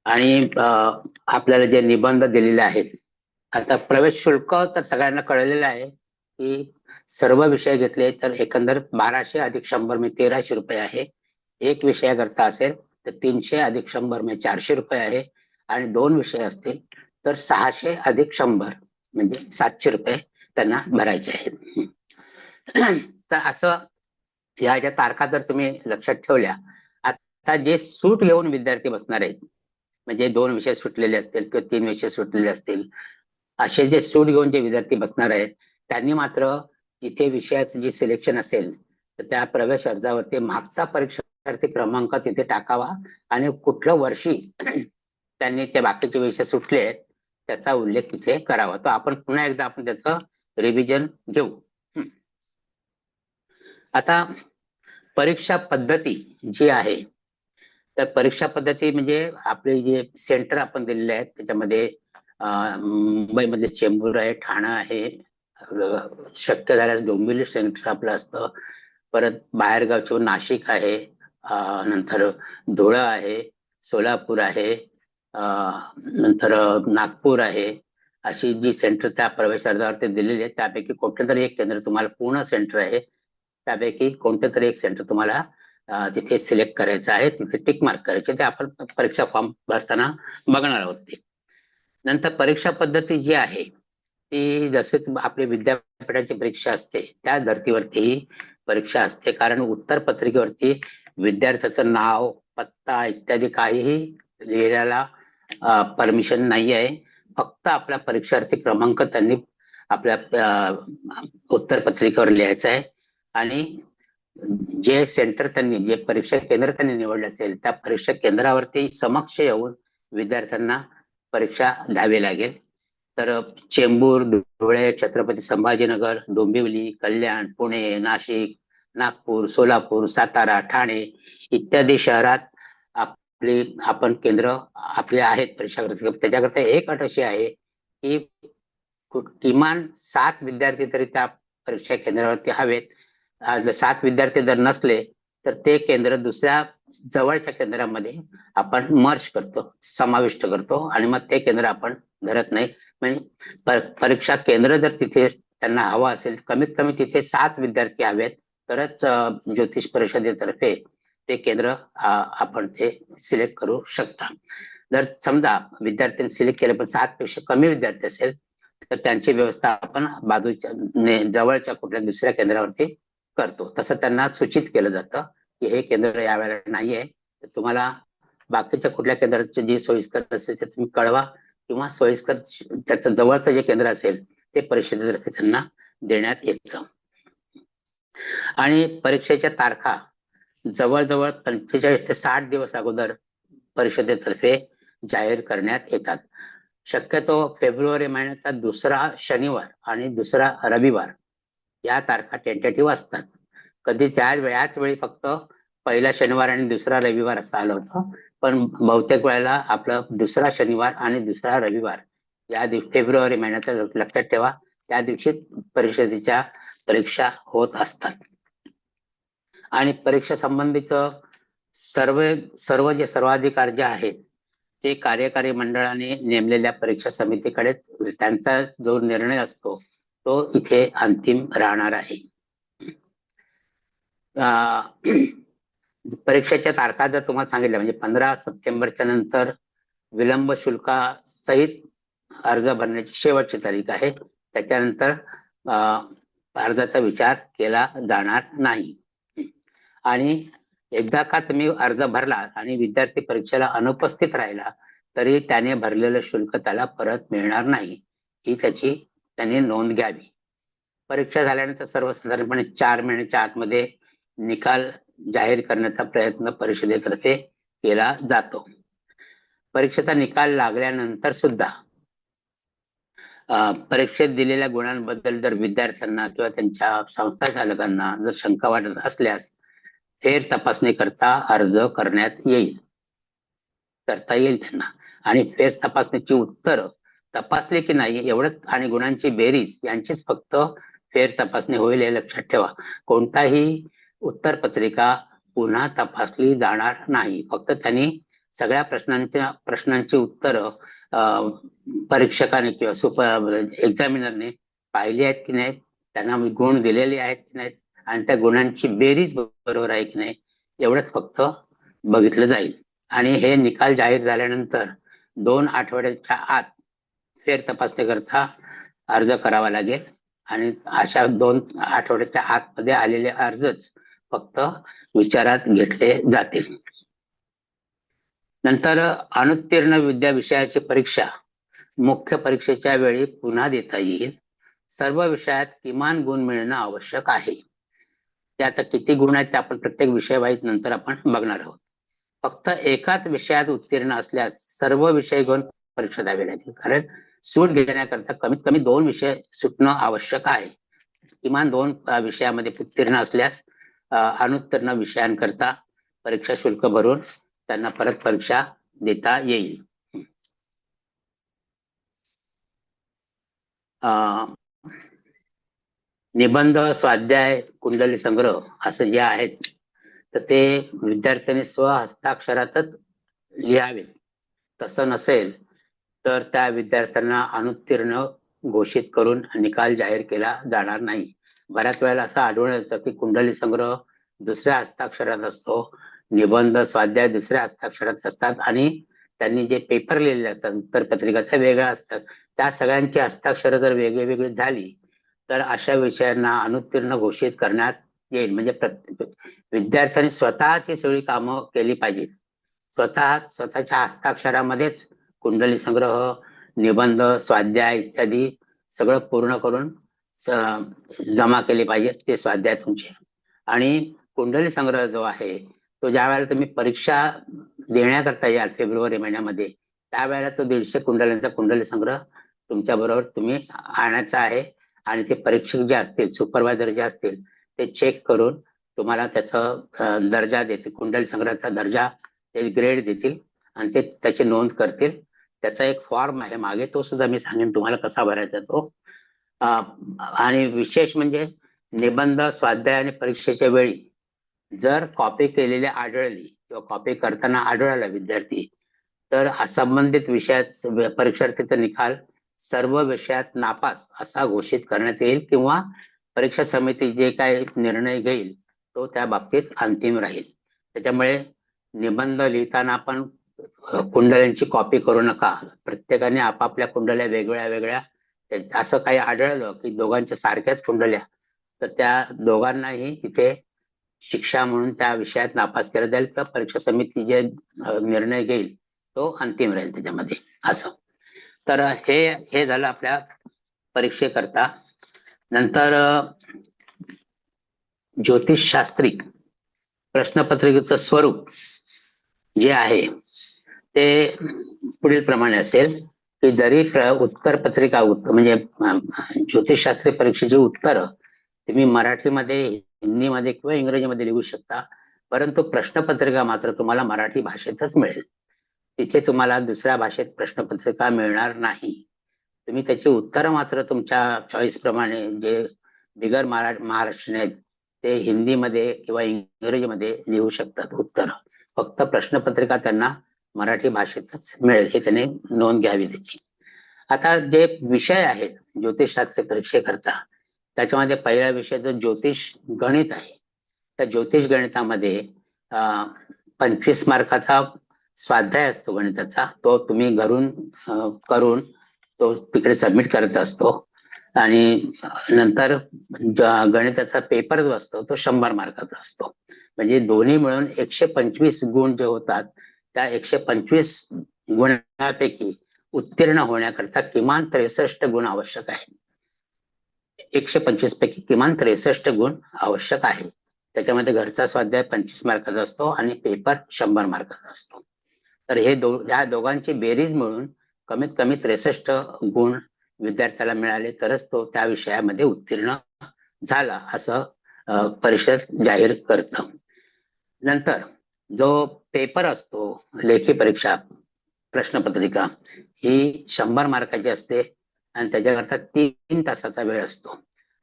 आणि आपल्याला जे निबंध दिलेले आहेत, आता प्रवेश शुल्क तर सगळ्यांना कळलेलं आहे की सर्व विषय घेतले तर एकंदर 1200 अधिक 100 म्हणजे 1300 रुपये आहे. एक विषयाकरता असेल तर 300 अधिक 100 म्हणजे 400 रुपये आहे. आणि 2 विषय असतील तर 600 अधिक 100 म्हणजे 700 रुपये त्यांना भरायचे आहेत. तर असं ह्या ज्या तारखा जर तुम्ही लक्षात ठेवल्या, आता जे सूट घेऊन विद्यार्थी बसणार आहेत, म्हणजे 2 विषय सुटलेले असतील किंवा 3 विषय सुटलेले असतील, असे जे सूट घेऊन जे विद्यार्थी बसणार आहेत त्यांनी मात्र इथे विषयाचं जे सिलेक्शन असेल तर त्या प्रवेश अर्जावरती मागचा परीक्षार्थी क्रमांक तिथे टाकावा आणि कुठलं वर्षी त्यांनी ते बाकीचे विषय सुटले आहेत त्याचा उल्लेख तिथे करावा. तर आपण पुन्हा एकदा आपण त्याचं रिव्हिजन घेऊ. आता परीक्षा पद्धती जी आहे, तर परीक्षा पद्धती म्हणजे आपले जे सेंटर आपण दिलेले आहेत त्याच्यामध्ये मुंबईमध्ये चेंबूर आहे, ठाणा आहे, शक्य झाल्यास डोंबिवली सेंटर आपलं असतं. परत बाहेरगावचे नाशिक आहे, नंतर धुळा आहे, सोलापूर आहे, नंतर नागपूर आहे. अशी जी सेंटर त्या प्रवेश अर्जावरती दिलेली आहे त्यापैकी कोणतं तरी एक केंद्र तुम्हाला पूर्ण सेंटर आहे, त्यापैकी कोणतं तरी एक सेंटर तुम्हाला तिथे सिलेक्ट करायचं आहे, तिथे टिक मार्क करायचे. ते आपण परीक्षा फॉर्म भरताना बघणार आहोत. ते नंतर परीक्षा पद्धती जी आहे ती जसे आपली विद्यापीठाची परीक्षा असते त्या धर्तीवरती ही परीक्षा असते, कारण उत्तर पत्रिकेवरती विद्यार्थ्याचं नाव, पत्ता इत्यादी काहीही लिहायला परमिशन नाही आहे. फक्त आपला परीक्षार्थी क्रमांक त्यांनी आपल्या उत्तर पत्रिकेवर लिहायचा आहे आणि जे सेंटर त्यांनी, जे परीक्षा केंद्र त्यांनी निवडले असेल त्या परीक्षा केंद्रावरती समक्ष येऊन विद्यार्थ्यांना परीक्षा द्यावी लागेल. तर चेंबूर, धुळे, छत्रपती संभाजीनगर, डोंबिवली, कल्याण, पुणे, नाशिक, नागपूर, सोलापूर, सातारा, ठाणे इत्यादी शहरात आपण केंद्र आपले आहेत परीक्षा. त्याच्याकरता एक अट अशी आहे की किमान 7 विद्यार्थी तरी त्या परीक्षा केंद्रावरती हवेत. 7 विद्यार्थी जर नसले तर ते केंद्र दुसऱ्या जवळच्या केंद्रामध्ये आपण मर्ज करतो, समाविष्ट करतो आणि मग ते केंद्र आपण धरत नाही. म्हणजे परीक्षा केंद्र जर तिथे त्यांना हवं असेल, कमीत कमी तिथे 7 विद्यार्थी हवेत तरच ज्योतिष परिषदेतर्फे ते केंद्र आपण ते सिलेक्ट करू शकता. जर समजा विद्यार्थ्यांनी सिलेक्ट केलं पण 7 पेक्षा कमी विद्यार्थी असेल तर त्यांची व्यवस्था आपण बाजूच्या जवळच्या कुठल्या दुसऱ्या केंद्रावरती करतो. तसं त्यांना सूचित केलं जातं की हे केंद्र यावेळेला नाही आहे, तर तुम्हाला बाकीच्या कुठल्या केंद्राचे जे सोयीस्कर असेल ते तुम्ही कळवा किंवा सोयीस्कर त्याचं जवळचं जे केंद्र असेल ते परिषदेतर्फे त्यांना देण्यात येतं. आणि परीक्षेच्या तारखा जवळजवळ 45 ते 60 दिवस अगोदर परिषदेतर्फे जाहीर करण्यात येतात. शक्यतो फेब्रुवारी महिन्याचा दुसरा शनिवार आणि दुसरा रविवार या तारखा टेंटेटिव्ह असतात. कधी याच वेळी फक्त पहिला शनिवार आणि दुसरा रविवार असं आलं होतं, पण बहुतेक वेळेला आपलं दुसरा शनिवार आणि दुसरा रविवार या फेब्रुवारी महिन्यात लक्षात ठेवा, त्या दिवशी परिषदेच्या परीक्षा होत असतात. आणि परीक्षा संबंधीच सर्व जे सर्वाधिकार जे आहेत ते कार्यकारी मंडळाने नेमलेल्या परीक्षा समितीकडे त्यांचा जो निर्णय असतो तो इथे अंतिम राहणार आहे. परीक्षेच्या तारखा जर तुम्हाला सांगितल्या म्हणजे 15 सप्टेंबरच्या नंतर विलंब शुल्कासहित अर्ज भरण्याची शेवटची तारीख आहे. त्याच्यानंतर अर्जाचा विचार केला जाणार नाही. आणि एकदा का तुम्ही अर्ज भरला आणि विद्यार्थी परीक्षेला अनुपस्थित राहिला तरी त्याने भरलेलं शुल्क त्याला परत मिळणार नाही, ही त्याची त्यांनी नोंद घ्यावी. परीक्षा झाल्यानंतर सर्वसाधारणपणे 4 महिन्याच्या आतमध्ये निकाल जाहीर करण्याचा प्रयत्न परिषदेतर्फे केला जातो. परीक्षेचा निकाल लागल्यानंतर सुद्धा परीक्षेत दिलेल्या गुणांबद्दल जर विद्यार्थ्यांना किंवा त्यांच्या संस्था चालकांना जर शंका वाटत असल्यास फेर तपासणी करता अर्ज करता येईल त्यांना. आणि फेर तपासणीची उत्तर तपासले की नाही एवढंच आणि गुणांची बेरीज यांचीच फक्त फेर तपासणी होईल हे लक्षात ठेवा. कोणताही उत्तर पत्रिका पुन्हा तपासली जाणार नाही. फक्त त्यांनी सगळ्या प्रश्नांची उत्तरं परीक्षकाने किंवा एक्झामिनरने पाहिली आहेत की नाही त्यांना गुण दिलेले आहेत की नाहीत आणि त्या गुणांची बेरीज बरोबर आहे की नाही एवढंच फक्त बघितलं जाईल. आणि हे निकाल जाहीर झाल्यानंतर 2 आठवड्याच्या आत फेर तपासणीकरता अर्ज करावा लागेल आणि अशा 2 आठवड्याच्या आतमध्ये आलेले अर्जच फक्त विचारात घेतले जातील. नंतर अनुत्तीर्ण विद्या विषयाची परीक्षा मुख्य परीक्षेच्या वेळी पुन्हा देता येईल. सर्व विषयात किमान गुण मिळणं आवश्यक आहे. ते आता किती गुण आहेत ते आपण प्रत्येक विषयवाईज नंतर आपण बघणार आहोत. फक्त एकाच विषयात उत्तीर्ण असल्यास सर्व विषय घेऊन परीक्षा द्यावी लागेल. कारण सूट घेण्याकरता कमीत कमी 2 विषय सुटणं आवश्यक आहे. किमान 2 विषयामध्ये उत्तीर्ण असल्यास अनुत्तीर्ण विषयांकरता परीक्षा शुल्क भरून त्यांना परत परीक्षा देता येईल. निबंध, स्वाध्याय, कुंडली संग्रह असं जे आहेत तर ते विद्यार्थ्यांनी स्वहस्ताक्षरातच लिहावेत. तसं नसेल तर त्या विद्यार्थ्यांना अनुत्तीर्ण घोषित करून निकाल जाहीर केला जाणार नाही. बऱ्याच वेळेला असं आढळून येतं की कुंडली संग्रह दुसऱ्या हस्ताक्षरात असतो, निबंध, स्वाध्याय दुसऱ्या हस्ताक्षरात असतात आणि त्यांनी जे पेपर लिहिलेले असतात उत्तरपत्रिका त्या वेगळ्या असतात. त्या सगळ्यांची हस्ताक्षरं जर वेगळी वेगळी झाली तर अशा विषयांना अनुत्तीर्ण घोषित करण्यात येईल. म्हणजे विद्यार्थ्यांनी स्वतःची सगळी कामं केली पाहिजेत. स्वतःच्या हस्ताक्षरामध्येच कुंडली संग्रह, निबंध, स्वाध्याय इत्यादी सगळं पूर्ण करून जमा केले पाहिजेत ते स्वाध्याय तुमचे. आणि कुंडली संग्रह जो आहे तो ज्या वेळेला तुम्ही परीक्षा देण्याकरता याल फेब्रुवारी महिन्यामध्ये त्यावेळेला तो 150 कुंडल्यांचा कुंडली संग्रह तुमच्या बरोबर तुम्ही आणायचा आहे. आणि ते परीक्षक जे असतील, सुपरवायझर जे असतील ते चेक करून तुम्हाला त्याचा दर्जा देतील, कुंडली संग्रहाचा दर्जा ते ग्रेड देतील आणि ते त्याची नोंद करतील. त्याचा एक फॉर्म आहे मागे, तो सुद्धा मी सांगेन तुम्हाला कसा भरायचा तो. आणि विशेष म्हणजे निबंध, स्वाध्याय आणि परीक्षेच्या वेळी जर कॉपी केलेली आढळली किंवा कॉपी करताना आढळला विद्यार्थी तर संबंधित विषयात परीक्षार्थीचा निकाल सर्व विषयात नापास असा घोषित करण्यात येईल किंवा परीक्षा समिती जे काही निर्णय घेईल तो त्या बाबतीत अंतिम राहील. त्याच्यामुळे निबंध लिहिताना आपण कुंडल्यांची कॉपी करू नका. प्रत्येकाने आपापल्या कुंडल्या वेगळ्या वेगळ्या, असं काही आढळलं की दोघांच्या सारख्याच कुंडल्या तर त्या दोघांनाही तिथे शिक्षा म्हणून त्या विषयात नापास केलं जाईल किंवा परीक्षा समिती जे निर्णय घेईल तो अंतिम राहील त्याच्यामध्ये असं. तर हे झालं आपल्या परीक्षेकरता. नंतर ज्योतिषशास्त्री प्रश्नपत्रिकेचं स्वरूप जे आहे ते पुढील प्रमाणे असेल की जरी उत्तर पत्रिका म्हणजे ज्योतिषशास्त्री परीक्षेची उत्तर तुम्ही मराठीमध्ये, हिंदीमध्ये किंवा इंग्रजीमध्ये लिहू शकता, परंतु प्रश्नपत्रिका मात्र तुम्हाला मराठी भाषेतच मिळेल. तिथे तुम्हाला दुसऱ्या भाषेत प्रश्नपत्रिका मिळणार नाही. तुम्ही त्याची उत्तरं मात्र तुमच्या चॉईस प्रमाणे जे बिगर महाराष्ट्रीयन आहेत ते हिंदीमध्ये किंवा इंग्रजीमध्ये लिहू शकतात उत्तर. फक्त प्रश्नपत्रिका त्यांना मराठी भाषेतच मिळेल हे त्यांनी नोंद घ्यावी त्याची. आता जे विषय आहेत ज्योतिषशास्त्र परीक्षेकरता त्याच्यामध्ये पहिला विषय जो ज्योतिष गणित आहे. त्या ज्योतिष गणितामध्ये 25 मार्काचा स्वाध्याय असतो गणिताचा, तो तुम्ही घरून करून तो तिकडे सबमिट करत असतो. आणि नंतर गणिताचा पेपर जो असतो तो 100 मार्काचा असतो. म्हणजे दोन्ही मिळून 125 गुण जे होतात त्या 125 गुणांपैकी उत्तीर्ण होण्याकरता किमान 63 गुण आवश्यक आहे. 125 पैकी किमान 63 गुण आवश्यक आहे. त्याच्यामध्ये घरचा स्वाध्याय 25 मार्काचा असतो आणि पेपर 100 मार्काचा असतो. तर या दोघांची बेरीज मिळून कमीत कमी 63 गुण विद्यार्थ्याला मिळाले तरच तो त्या विषयामध्ये उत्तीर्ण झाला असं परिषद जाहीर करतं. नंतर जो पेपर असतो लेखी परीक्षा प्रश्नपत्रिका ही 100 मार्काची असते आणि त्याच्याकरता 3 तासाचा वेळ असतो.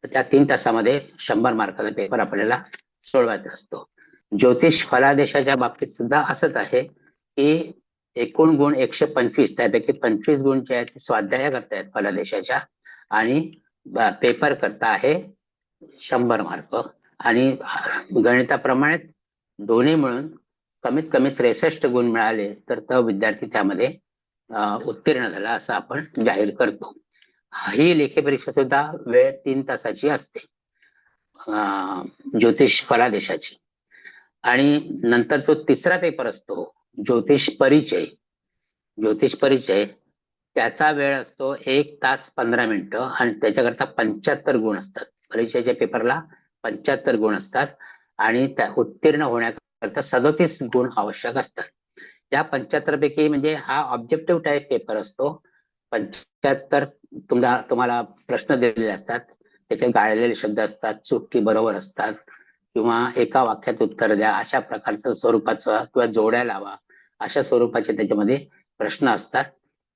तर त्या 3 तासामध्ये 100 मार्काचा पेपर आपल्याला सोडवायचा असतो. ज्योतिष फलादेशाच्या बाबतीत सुद्धा असंच आहे की एकूण गुण 125 त्यापैकी 25 गुण जे आहेत ते स्वाध्याय करता आहेत फलादेशाच्या आणि पेपर करता आहे 100 मार्क आणि गणिताप्रमाणे दोन्ही मिळून कमीत कमी 63 गुण मिळाले तर तो विद्यार्थी त्यामध्ये उत्तीर्ण झाला असं आपण जाहीर करतो. ही लेखी परीक्षा सुद्धा वेळ 3 तासाची असते, ज्योतिष फलादेशाची. आणि नंतर जो तिसरा पेपर असतो ज्योतिष परिचय, ज्योतिष परिचय त्याचा वेळ असतो 1 तास 15 मिनिटं आणि त्याच्याकरता 75 गुण असतात. परीक्षेच्या पेपरला 75 गुण असतात आणि त्या उत्तीर्ण होण्याकरता 37 गुण आवश्यक असतात. या 75 पैकी म्हणजे हा ऑब्जेक्टिव्ह टाईप पेपर असतो. 75 तुम्हाला प्रश्न दिलेले असतात, त्याचे गाळलेले शब्द असतात, चुटकी बरोबर असतात किंवा एका वाक्यात उत्तर द्या अशा प्रकारचं स्वरूपाचं किंवा जोड्या लावा अशा स्वरूपाचे त्याच्यामध्ये प्रश्न असतात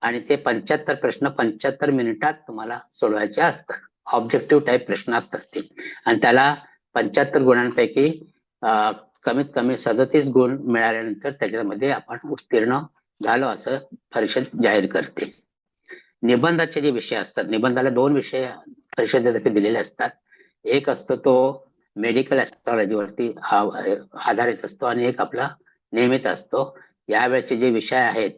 आणि ते 75 प्रश्न 75 मिनिटात तुम्हाला सोडवायचे असतात. ऑब्जेक्टिव्ह टाईप प्रश्न असतात ते आणि त्याला 75 गुणांपैकी कमीत कमी 37 गुण मिळाल्यानंतर त्याच्यामध्ये आपण उत्तीर्ण झालो असं परिषद जाहीर करते. निबंधाचे जे विषय असतात, निबंधाला 2 विषय परिषदेतर्फे दिलेले असतात. एक असतो तो मेडिकल ऍस्ट्रॉलॉजीवरती आधारित असतो आणि एक आपला नियमित असतो. यावेळेचे जे विषय आहेत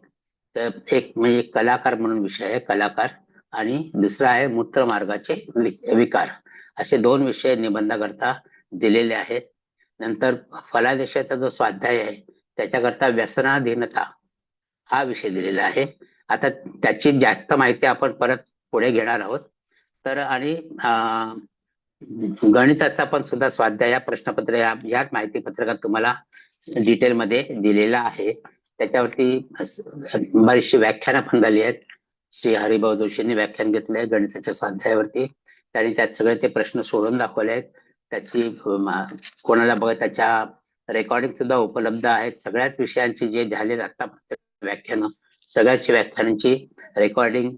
तर एक म्हणजे कलाकार म्हणून विषय आहे, कलाकार, आणि दुसरा आहे मूत्रमार्गाचे विकार. असे 2 विषय निबंधाकरता दिलेले आहेत. नंतर फलादेशाचा जो स्वाध्याय आहे त्याच्याकरता व्यसनाधीनता हा विषय दिलेला आहे. आता त्याची जास्त माहिती आपण परत पुढे घेणार आहोत. तर आणि गणिताचा पण सुद्धा स्वाध्याय या प्रश्नपत्र या माहिती पत्रकात तुम्हाला डिटेलमध्ये दिलेला आहे. त्याच्यावरती बरीचशी व्याख्यानं पण झाली आहेत. श्री हरिभाऊ जोशींनी व्याख्यान घेतलंय गणिताच्या स्वाध्यायावरती. त्यांनी त्यात सगळे ते प्रश्न सोडून दाखवले आहेत. त्याची कोणाला बघा त्याच्या रेकॉर्डिंग सुद्धा उपलब्ध आहेत. सगळ्याच विषयांची जे झाले आता व्याख्यानं, सगळ्याची व्याख्यानांची रेकॉर्डिंग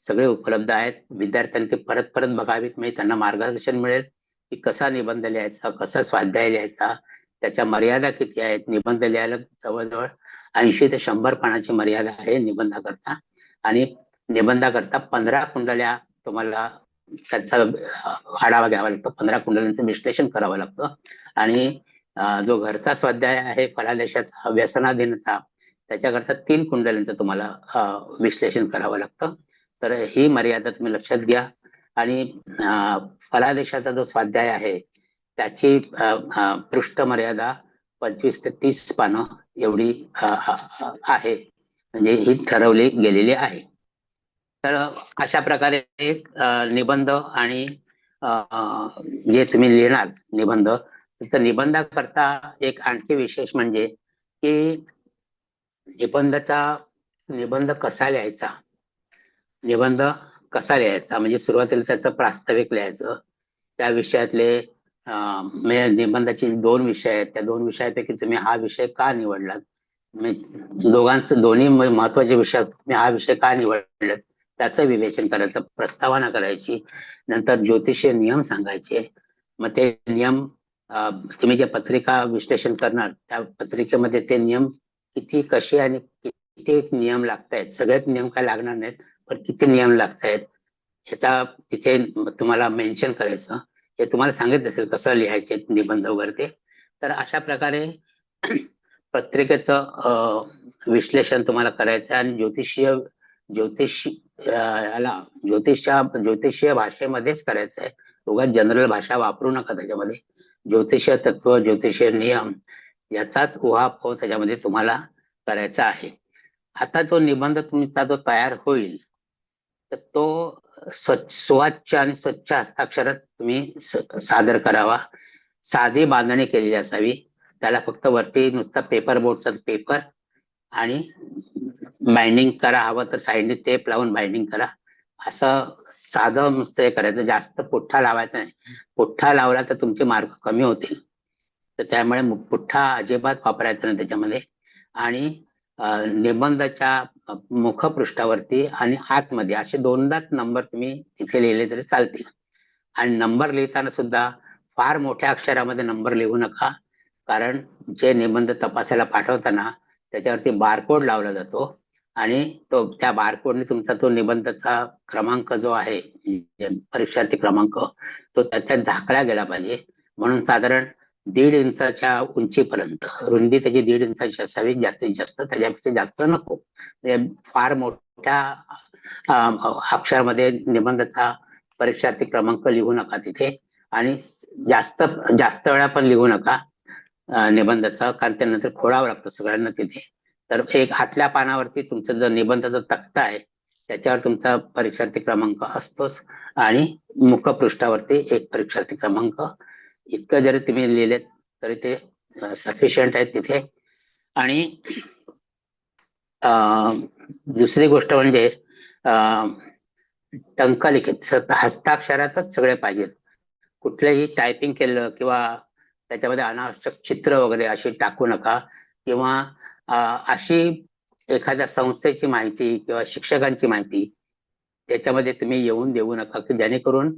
सगळे उपलब्ध आहेत. विद्यार्थ्यांनी ते परत परत बघावीत, म्हणजे त्यांना मार्गदर्शन मिळेल की कसा निबंध लिहायचा, कसा स्वाध्याय लिहायचा, त्याच्या मर्यादा किती आहेत. निबंध लिहायला जवळजवळ 80 ते 100 पानाची मर्यादा आहे निबंधाकरता आणि निबंधाकरता 15 कुंडल्या तुम्हाला त्यांचा आढावा घ्यावा लागतो. 15 कुंडल्यांचं विश्लेषण करावं लागतं आणि जो घरचा स्वाध्याय आहे फलादेशाचा व्यसनाधीनता त्याच्याकरता 3 कुंडल्यांचं तुम्हाला विश्लेषण करावं लागतं. तर ही मर्यादा तुम्ही लक्षात घ्या. आणि फलादेशाचा जो स्वाध्याय आहे त्याची पृष्ठ मर्यादा 25 ते 30 पानं एवढी आहे, म्हणजे ही ठरवली गेलेली आहे. तर अशा प्रकारे निबंध आणि जे तुम्ही लिहिणार निबंध, तर निबंधाकरता एक आणखी विशेष म्हणजे की निबंध कसा लिहायचा, निबंध कसा लिहायचा म्हणजे सुरुवातीला त्याचं प्रास्ताविक लिहायचं. त्या विषयातले म्हणजे निबंधाचे 2 विषय आहेत, त्या 2 विषयापैकी तुम्ही हा विषय का निवडलात, दोघांचं दोन्ही महत्वाचे विषय तुम्ही हा विषय का निवडलात त्याचं विवेचन करायचं, प्रस्तावना करायची. नंतर ज्योतिषीय नियम सांगायचे. मग ते नियम तुम्ही जे पत्रिका विश्लेषण करणार त्या पत्रिकेमध्ये ते नियम किती, कसे आणि किती नियम लागतायत, सगळेच नियम काय लागणार नाहीत पण किती नियम लागतायत ह्याचा तिथे तुम्हाला मेन्शन करायचं. हे तुम्हाला सांगितलं असेल कसं लिहायचे निबंध वगैरे ते. तर अशा प्रकारे पत्रिकेचं विश्लेषण तुम्हाला करायचं आणि ज्योतिषीय भाषेमध्येच करायचं आहे. उगाच जनरल भाषा वापरू नका त्याच्यामध्ये. ज्योतिषीय तत्व, ज्योतिषीय नियम याचाच उहापोह त्याच्यामध्ये तुम्हाला करायचा आहे. आता जो निबंध तुमचा जो तयार होईल तर तो सुवाच्य आणि स्वच्छ हस्ताक्षरात तुम्ही सादर करावा. साधी बांधणी केलेली असावी. त्याला फक्त वरती नुसता पेपर बोर्डचा पेपर आणि बाइंडिंग करा, हवं तर साईडने टेप लावून बाइंडिंग करा. असं साधं नुसतं हे करायचं, जास्त पुठ्ठा लावायचा नाही. पुठ्ठा लावला तर तुमचे मार्क कमी होतील, तर त्यामुळे पुठ्ठा अजिबात वापरायचा नाही त्याच्यामध्ये. आणि निबंधाच्या मुखपृष्ठावरती आणि आतमध्ये असे 2दाच नंबर तुम्ही तिथे लिहिले तरी चालतील. आणि नंबर लिहिताना सुद्धा फार मोठ्या अक्षरामध्ये नंबर लिहू नका, कारण जे निबंध तपासायला पाठवताना त्याच्यावरती बारकोड लावला जातो आणि तो त्या बारकोडने तुमचा तो निबंधाचा क्रमांक जो आहे परीक्षार्थी क्रमांक तो त्याच्यात झाकला गेला पाहिजे. म्हणून साधारण 1.5 इंचाच्या उंचीपर्यंत, रुंदी त्याची 1.5 इंचाची असावी जास्तीत जास्त, त्याच्यापेक्षा जास्त नको. फार मोठ्या अक्षरामध्ये निबंधाचा परीक्षार्थी क्रमांक लिहू नका तिथे, आणि जास्त जास्त वेळा पण लिहू नका निबंधाचा, कारण त्यानंतर खोडावं लागतं सगळ्यांना तिथे. तर एक आतल्या पानावरती तुमचा जो निबंधाचा तक्ता आहे त्याच्यावर तुमचा परीक्षार्थी क्रमांक असतोच, आणि मुखपृष्ठावरती एक परीक्षार्थी क्रमांक. इतकं जरी तुम्ही लिहिलेत तरी ते सफिशियंट आहे तिथे. आणि दुसरी गोष्ट म्हणजे टंकलिखित हस्ताक्षरातच सगळे पाहिजेत. कुठलंही टायपिंग केलं किंवा त्याच्यामध्ये अनावश्यक चित्र वगैरे अशी टाकू नका, किंवा अशी एखाद्या संस्थेची माहिती किंवा शिक्षकांची माहिती त्याच्यामध्ये तुम्ही येऊन देऊ नका, की जेणेकरून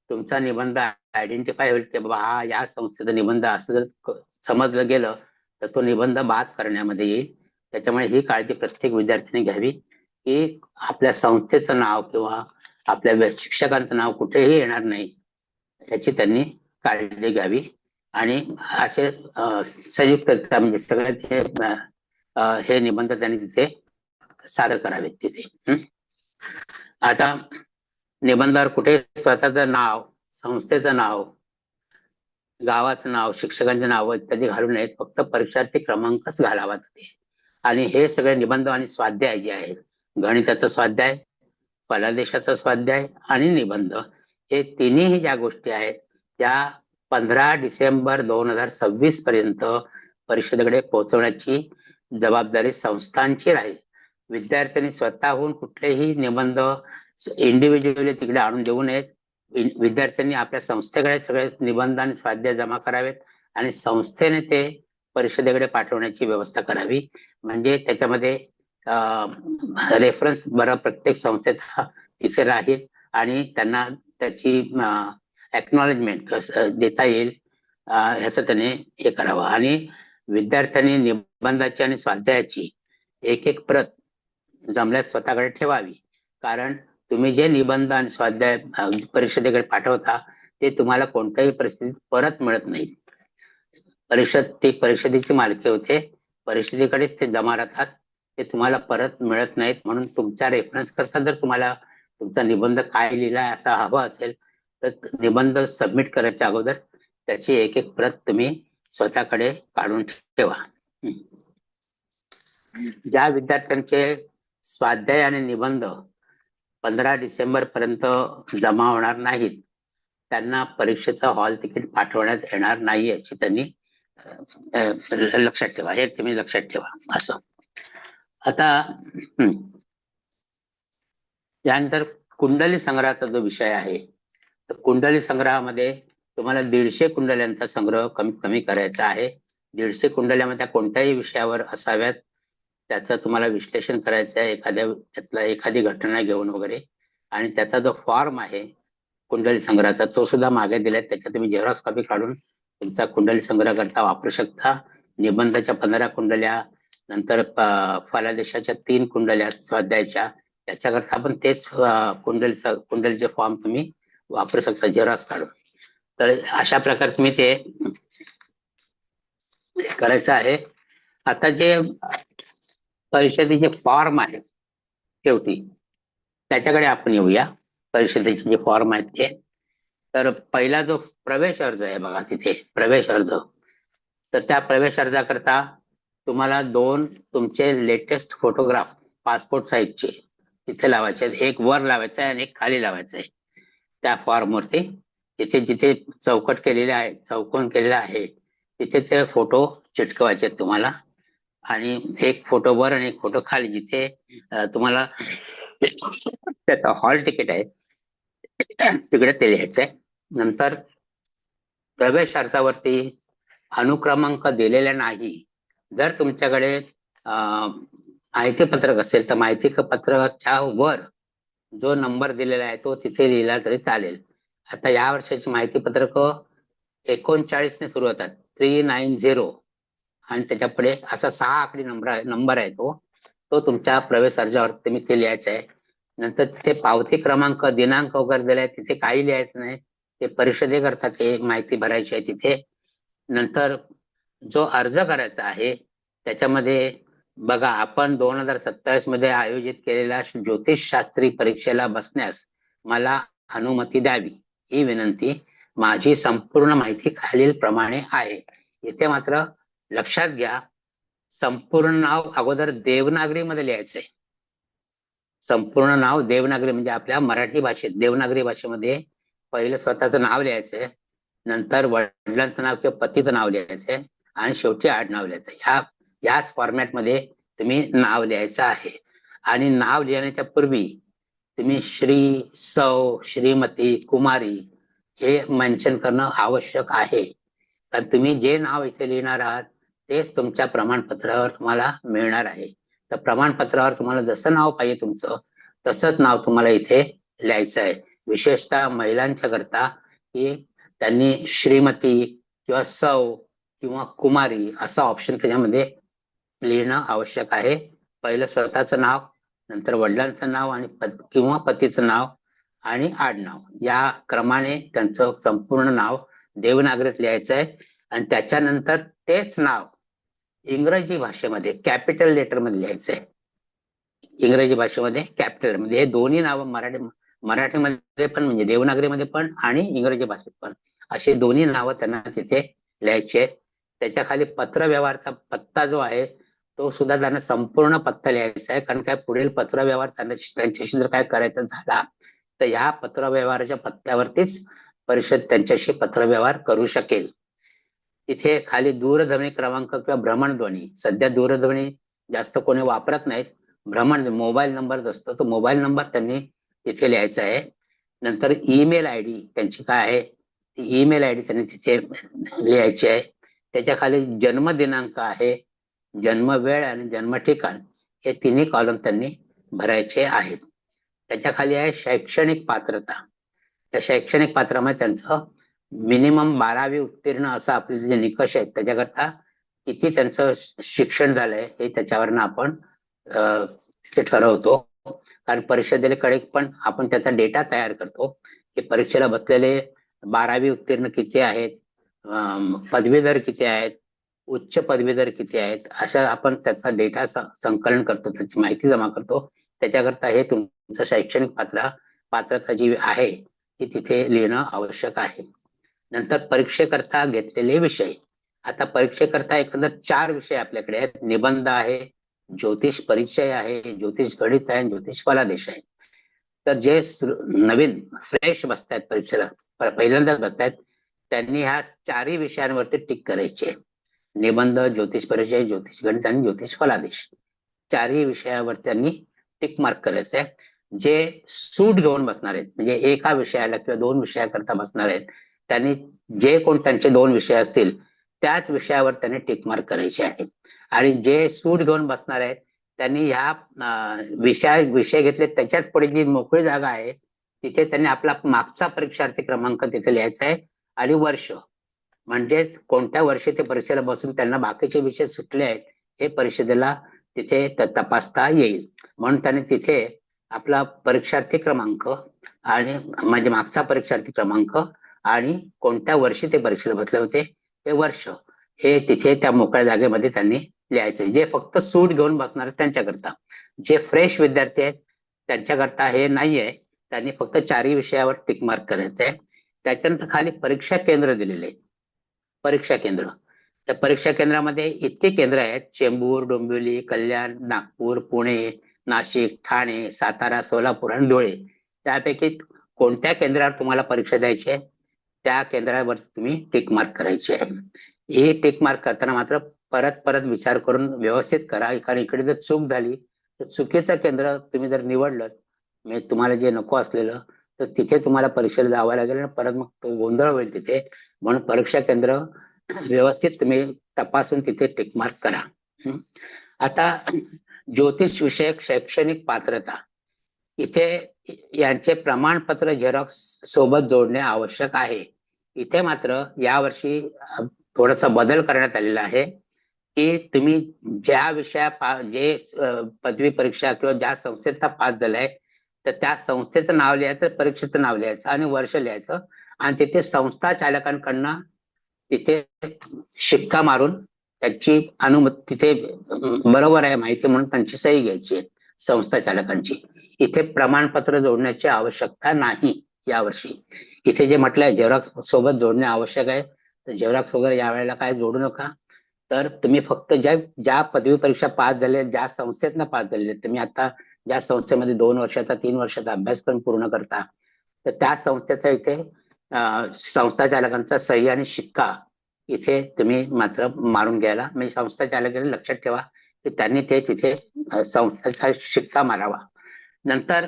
तुमचा निबंध आयडेंटिफाय होईल की बाबा हा या संस्थेचा निबंध असं जर समजलं गेलं तर तो निबंध बाद करण्यामध्ये येईल. त्याच्यामुळे ही काळजी प्रत्येक विद्यार्थ्याने घ्यावी की आपल्या संस्थेचं नाव किंवा आपल्या शिक्षकांचं नाव कुठेही येणार नाही याची त्यांनी काळजी घ्यावी. आणि असे संयुक्तरित्या म्हणजे सगळ्यांचे हे निबंध त्यांनी तिथे सादर करावेत तिथे. आता निबंधावर कुठे स्वतःचं नाव, संस्थेचं नाव, गावाचं नाव, शिक्षकांचे नाव इत्यादी घालू नयेत, फक्त परीक्षार्थी क्रमांकच घालावा तिथे. आणि हे सगळे निबंध आणि स्वाध्याय जे आहेत, गणिताचा स्वाध्याय, फलादेशाचा स्वाध्याय आणि निबंध, हे तिन्ही ज्या गोष्टी आहेत त्या 15 डिसेंबर 2026 पर्यंत परिषदेकडे पोहोचवण्याची जबाबदारी संस्थांची राहील. विद्यार्थ्यांनी स्वतःहून कुठलेही निबंध इंडिव्हिज्युअली तिकडे आणून देऊ नयेत. विद्यार्थ्यांनी आपल्या संस्थेकडे सगळे निबंध आणि स्वाध्याय जमा करावेत आणि संस्थेने ते परिषदेकडे पाठवण्याची व्यवस्था करावी. म्हणजे त्याच्यामध्ये रेफरन्स बरं प्रत्येक संस्थेचा तिथे राहील आणि त्यांना त्याची एक्नॉलेजमेंट देता येईल ह्याचं त्याने हे करावं. आणि विद्यार्थ्यांनी निबंधाची आणि स्वाध्यायाची एक एक प्रत जमल्यास स्वतःकडे ठेवावी, कारण तुम्ही जे निबंध आणि स्वाध्याय परिषदेकडे पाठवता ते तुम्हाला कोणत्याही परिस्थितीत परत मिळत नाही. ती परिषदेची मालकी होते, परिषदेकडेच ते जमा राहतात, ते तुम्हाला परत मिळत नाहीत. म्हणून तुमचा रेफरन्स करता जर तुम्हाला तुमचा निबंध काय लिहिलाय असा हवा असेल तर निबंध सबमिट करायच्या अगोदर त्याची एक एक प्रत तुम्ही स्वतःकडे काढून ठेवा. ज्या विद्यार्थ्यांचे स्वाध्याय आणि निबंध 15 डिसेंबर पर्यंत जमा होणार नाहीत त्यांना परीक्षेचा हॉल तिकीट पाठवण्यात येणार नाही याची त्यांनी लक्षात ठेवा, हे तुम्ही लक्षात ठेवा असं. आता त्यानंतर कुंडली संग्रहाचा जो विषय आहे, तर कुंडली संग्रहामध्ये तुम्हाला 150 कुंडल्यांचा संग्रह कमीत कमी करायचा आहे. 150 कुंडल्यामध्ये कोणत्याही विषयावर असाव्यात त्याचं तुम्हाला विश्लेषण करायचं आहे, त्यातला एखादी घटना घेऊन वगैरे. आणि त्याचा जो फॉर्म आहे कुंडली संग्रहाचा तो सुद्धा मागे दिलाय, त्याच्यात तुम्ही झेरॉक्स कॉपी काढून तुमचा कुंडली संग्रह करता वापरू शकता. निबंधाच्या 15 कुंडल्या, नंतर फलादेशाच्या 3 कुंडल्या स्वाध्यायाच्या, त्याच्याकरता पण तेच कुंडलीचे फॉर्म तुम्ही वापरू शकता झेरॉक्स काढून. तर अशा प्रकारे तुम्ही ते करायचं आहे. आता जे परिषदेचे फॉर्म आहे शेवटी त्याच्याकडे आपण येऊया. परिषदेचे जे फॉर्म आहेत ते, तर पहिला जो प्रवेश अर्ज आहे बघा तिथे प्रवेश अर्ज, तर त्या प्रवेश अर्जाकरता तुम्हाला 2 तुमचे लेटेस्ट फोटोग्राफ पासपोर्ट साईजचे तिथे लावायचे आहेत. एक वर लावायचं आहे आणि एक खाली लावायचं आहे त्या फॉर्मवरती. जिथे जिथे चौकट केलेले आहे, चौकोन केलेला आहे तिथे ते फोटो चिटकवायचे आहेत तुम्हाला. आणि एक फोटो वर आणि एक फोटो खाली, जिथे तुम्हाला त्याचा हॉल तिकीट आहे तिकडे ते लिहायचंय. नंतर प्रवेश अर्जावरती अनुक्रमांक दिलेला नाही. जर तुमच्याकडे माहिती पत्रक असेल तर माहिती पत्रकाच्या वर जो नंबर दिलेला आहे तो तिथे लिहिला तरी चालेल. आता या वर्षाची माहिती पत्रक 39 ने सुरू होतात, 390, आणि त्याच्या पुढे असा 6 आकडी नंबर आहे तो. तो तुमच्या प्रवेश अर्जावर तुम्ही ते लिहायचा आहे. नंतर तिथे पावती क्रमांक, दिनांक वगैरे दिलाय, तिथे काही लिहायचं नाही. ते परिषदेकरता ते माहिती भरायची आहे तिथे. नंतर जो अर्ज करायचा आहे त्याच्यामध्ये बघा, आपण 2027 मध्ये आयोजित केलेल्या ज्योतिषशास्त्री परीक्षेला बसण्यास मला अनुमती द्यावी ही विनंती. माझी संपूर्ण माहिती खालील प्रमाणे आहे. इथे मात्र लक्षात घ्या, संपूर्ण नाव अगोदर देवनागरीमध्ये लिहायचंय. संपूर्ण नाव देवनागरी म्हणजे आपल्या मराठी भाषेत देवनागरी भाषेमध्ये पहिलं स्वतःचं नाव लिहायचंय, नंतर वडिलांचं नाव किंवा पतीचं नाव लिहायचंय आणि शेवटी आडनाव लिहायचं. याच फॉर्मॅटमध्ये तुम्ही नाव लिहायचं आहे. आणि नाव लिहिण्याच्या पूर्वी तुम्ही श्री, सौ, श्रीमती, कुमारी हे मेन्शन करणं आवश्यक आहे. कारण तुम्ही जे नाव इथे लिहिणार आहात तेच तुमच्या प्रमाणपत्रावर तुम्हाला मिळणार आहे. तर प्रमाणपत्रावर तुम्हाला जसं नाव पाहिजे तुमचं तसंच नाव तुम्हाला इथे लिहायचं आहे. विशेषतः महिलांच्या करता की त्यांनी श्रीमती किंवा सौ किंवा कुमारी असा ऑप्शन त्याच्यामध्ये लिहिणं आवश्यक आहे. पहिलं स्वतःचं नाव, नंतर वडिलांचं नाव आणि किंवा पतीचं नाव आणि आडनाव, या क्रमाने त्यांचं संपूर्ण नाव देवनागरीत लिहायचं आहे. आणि त्याच्यानंतर तेच नाव इंग्रजी भाषेमध्ये कॅपिटल लेटर मध्ये लिहायचं आहे. इंग्रजी भाषेमध्ये कॅपिटल मध्ये. हे दोन्ही नाव मराठीमध्ये पण म्हणजे देवनागरीमध्ये पण आणि इंग्रजी भाषेत पण असे दोन्ही नावं त्यांना तिथे लिहायचे आहेत. त्याच्या खाली पत्रव्यवहारचा पत्ता जो आहे तो सुद्धा त्यांना संपूर्ण पत्ता लिहायचा आहे. कारण काय पुढील पत्रव्यवहार त्यांच्याशी जर काय करायचा झाला तर ह्या पत्रव्यवहाराच्या पत्त्यावरतीच परिषद त्यांच्याशी पत्रव्यवहार करू शकेल. इथे खाली दूरध्वनी क्रमांक किंवा भ्रमणध्वनी, सध्या दूरध्वनी जास्त कोणी वापरत नाहीत, भ्रमण मोबाईल नंबर असतो तो मोबाईल नंबर त्यांनी तिथे लिहायचा आहे. नंतर ईमेल आय डी त्यांची काय आहे ती ईमेल आय डी त्यांनी तिथे लिहायची आहे. त्याच्या खाली जन्म दिनांक आहे, जन्म वेळ आणि जन्म ठिकाण हे तिन्ही कॉलम त्यांनी भरायचे आहेत. त्याच्या खाली आहे शैक्षणिक पात्रता. त्या शैक्षणिक पात्रामध्ये त्यांचं मिनिमम 12वी उत्तीर्ण असं आपले जे निकष आहेत त्याच्याकरता किती त्यांचं शिक्षण झालंय हे त्याच्यावरनं आपण ते ठरवतो. कारण परिषदेकडे पण आपण त्याचा डेटा तयार करतो की परीक्षेला बसलेले 12वी उत्तीर्ण किती आहेत, पदवीधर किती आहेत, उच्च पदवीधर किती आहेत, अशा आपण त्याचा डेटा संकलन करतो, त्याची माहिती जमा करतो. त्याच्याकरता हे तुमचं शैक्षणिक पात्रता जी आहे ती तिथे लिहिणं आवश्यक आहे. नंतर परीक्षेकरता घेतलेले विषय. आता परीक्षेकरता एकंदर 4 विषय आपल्याकडे आहेत. निबंध आहे, ज्योतिष परिचय आहे, ज्योतिष गणित आहे, ज्योतिष फलादेश आहे. तर जे नवीन फ्रेश बसतायत परीक्षेला, पहिल्यांदाच बसतायत, त्यांनी ह्या 4ही विषयांवरती टिक करायचे. निबंध, ज्योतिष परिचय, ज्योतिष गणित आणि ज्योतिष फलादेश 4ही विषयावर त्यांनी टिक मार्क करायचं आहे. जे सूट घेऊन बसणार आहेत म्हणजे एका विषयाला किंवा 2 विषयाकरता बसणार आहेत त्यांनी जे कोण त्यांचे 2 विषय असतील त्याच विषयावर त्यांनी टिक मार्क करायचे आहे. आणि जे सूट घेऊन बसणार आहेत त्यांनी ह्या विषय घेतले त्याच्याच पुढे जी मोकळी जागा आहे तिथे त्यांनी आपला मागचा परीक्षार्थी क्रमांक तिथे लिहायचा आहे आणि वर्ष, म्हणजेच कोणत्या वर्षी ते परीक्षेला बसून त्यांना बाकीचे विषय सुटले आहेत हे परिषदेला तिथे तपासता येईल. म्हणून त्यांनी तिथे आपला परीक्षार्थी क्रमांक आणि म्हणजे मागचा परीक्षार्थी क्रमांक आणि कोणत्या वर्षी ते परीक्षेला बसले होते ते वर्ष हे तिथे त्या मोकळ्या जागेमध्ये त्यांनी लिहायचे. जे फक्त सूट घेऊन बसणार त्यांच्याकरता, जे फ्रेश विद्यार्थी आहेत त्यांच्याकरता हे नाहीये, त्यांनी फक्त 4ही विषयावर टिक मार्क करायचं आहे. त्याच्यानंतर खाली परीक्षा केंद्र दिलेले आहेत. परीक्षा केंद्र, त्या परीक्षा केंद्रामध्ये इतके केंद्र आहेत: चेंबूर, डोंबिवली, कल्याण, नागपूर, पुणे, नाशिक, ठाणे, सातारा, सोलापूर आणि धुळे. त्यापैकी कोणत्या केंद्रावर तुम्हाला परीक्षा द्यायची आहे त्या केंद्रावर तुम्ही टिक मार्क करायचे आहे. हे टिक मार्क करताना मात्र परत विचार करून व्यवस्थित करा, कारण इकडे जर चूक झाली तर चुकीचं केंद्र तुम्ही जर निवडलं म्हणजे तुम्हाला जे नको असलेलं तर तिथे तुम्हाला परीक्षेला जावं लागेल आणि परत मग तो गोंधळ होईल तिथे. म्हणून परीक्षा केंद्र व्यवस्थित तुम्ही तपासून तिथे टिक मार्क करा. आता ज्योतिष विषयक शैक्षणिक पात्रता, इथे यांचे प्रमाणपत्र झेरॉक्स सोबत जोडणे आवश्यक आहे. इथे मात्र यावर्षी थोडासा बदल करण्यात आलेला आहे. की तुम्ही ज्या जे पदवी परीक्षा किंवा ज्या संस्थेचा पास झालाय तर त्या संस्थेचं नाव लिहायचं, परीक्षेचं नाव लिहायचं आणि वर्ष लिहायचं आणि तिथे संस्था चालकांकडनं तिथे शिक्का मारून त्याची अनुमती तिथे बरोबर आहे माहिती म्हणून त्यांची सही घ्यायची आहे संस्था चालकांची. इथे प्रमाणपत्र जोडण्याची आवश्यकता नाही यावर्षी. इथे जे म्हटलंय झेरॉक्स सोबत जोडणे आवश्यक आहे, तर झेरॉक्स वगैरे यावेळेला काय जोडू नका. तर तुम्ही फक्त ज्या पदवी परीक्षा पास झाले, ज्या संस्थेतनं पास झालेले, तुम्ही आता ज्या संस्थेमध्ये 2 वर्षाचा 3 वर्षाचा अभ्यासक्रम पूर्ण करता, तर त्या संस्थेचा इथे संस्था चालकांचा सही आणि शिक्का इथे तुम्ही मात्र मारून घ्यायला, म्हणजे संस्था चालकांनी लक्षात ठेवा की त्यांनी ते तिथे संस्थेचा शिक्का मारावा. नंतर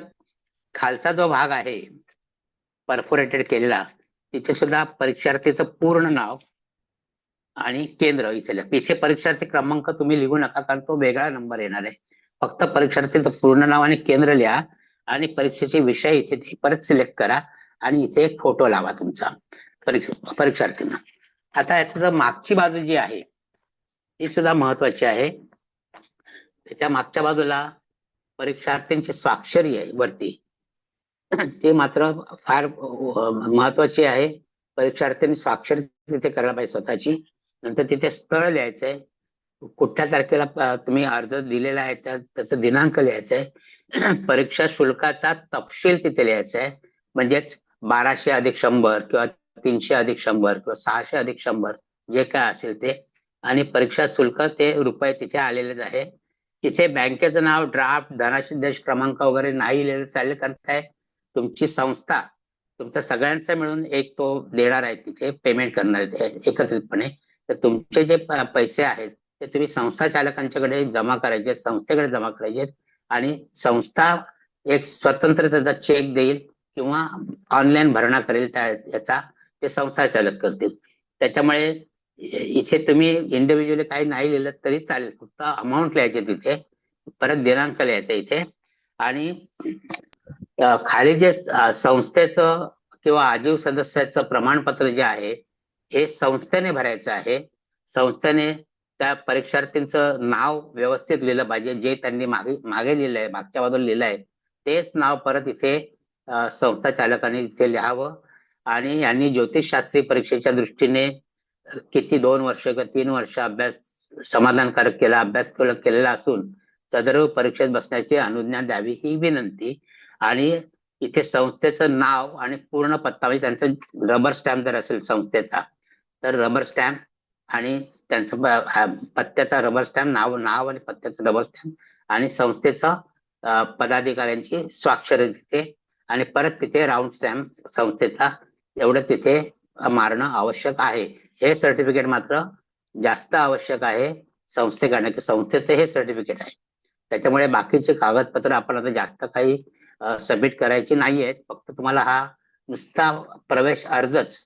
खालचा जो भाग आहे परफोरेटेड केलेला, तिथे सुद्धा परीक्षार्थीचं पूर्ण नाव आणि केंद्र इथे परीक्षार्थी क्रमांक तुम्ही लिहू नका, कारण तो वेगळा नंबर येणार आहे. फक्त परीक्षार्थीचं पूर्ण नाव आणि केंद्र लिहा आणि परीक्षेचे विषय इथे परत सिलेक्ट करा आणि इथे एक फोटो लावा तुमचा परीक्षार्थींना. आता याची मागची बाजू जी आहे ती सुद्धा महत्वाची आहे. त्याच्या मागच्या बाजूला परीक्षार्थींची स्वाक्षरी आहे वरती, ते मात्र फार महत्वाची आहे. परीक्षार्थ्यांनी स्वाक्षरी तिथे करायला पाहिजे स्वतःची. नंतर तिथे स्थळ लिहायचंय, कुठल्या तारखेला तुम्ही अर्ज दिलेला आहे त्याचा दिनांक लिहायचा आहे. परीक्षा शुल्काचा तपशील तिथे लिहायचा आहे, म्हणजेच 1200 अधिक 100 किंवा 300 अधिक 100 किंवा 600 अधिक 100 जे काय असेल ते, आणि परीक्षा शुल्क ते रुपये तिथे आलेलेच आहे. तिथे बँकेचं नाव, ड्राफ्ट, धनादेश देश क्रमांक वगैरे नाही लिहिलं चालेल, कारण काय तुमची संस्था तुमचा सगळ्यांचा मिळून एक तो देणार आहे, तिथे पेमेंट करणार आहे एकत्रितपणे. तर तुमचे जे पैसे आहेत ते तुम्ही संस्था चालकांच्याकडे जमा करायचे, संस्थेकडे जमा करायचे आणि संस्था एक स्वतंत्र त्याचा चेक देईल किंवा ऑनलाईन भरणा करेल त्याचा, ते संस्था चालक करतील. त्याच्यामुळे इथे तुम्ही इंडिव्हिज्युअली काही नाही लिहिलं तरी चालेल, फक्त अमाऊंट लिहायचे तिथे, परत दिनांक लिहायचा इथे. आणि खाली जे संस्थेचं किंवा आजीव सदस्याचं प्रमाणपत्र जे आहे हे संस्थेने भरायचं आहे. संस्थेने त्या परीक्षार्थींचं नाव व्यवस्थित लिहिलं पाहिजे, जे त्यांनी मागे लिहिलंय, मागच्या बाजूला लिहिलंय तेच नाव परत इथे संस्था चालकांनी इथे लिहावं. आणि यांनी ज्योतिषशास्त्री परीक्षेच्या दृष्टीने किती 2 वर्ष किंवा 3 वर्ष अभ्यास समाधानकारक अभ्यास केलेला असून सदर परीक्षेत बसण्याची अनुज्ञा द्यावी ही विनंती. आणि इथे संस्थेचं नाव आणि पूर्ण पत्ता, म्हणजे त्यांचं रबर स्टॅम्प जर असेल संस्थेचा तर रबर स्टॅम्प आणि त्यांचं पत्त्याचा रबर स्टॅम्प, नाव आणि पत्त्याचा रबर स्टॅम्प आणि संस्थेचा पदाधिकाऱ्यांची स्वाक्षरी तिथे आणि परत तिथे राऊंड स्टॅम्प संस्थेचा, एवढं तिथे मारणं आवश्यक आहे. हे सर्टिफिकेट मात्र जास्त आवश्यक आहे संस्थेकडनं, की संस्थेचं हे सर्टिफिकेट आहे. त्याच्यामुळे बाकीचे कागदपत्र आपण आता जास्त काही सबमिट करायची नाही आहेत. फक्त तुम्हाला हा नुसता प्रवेश अर्जच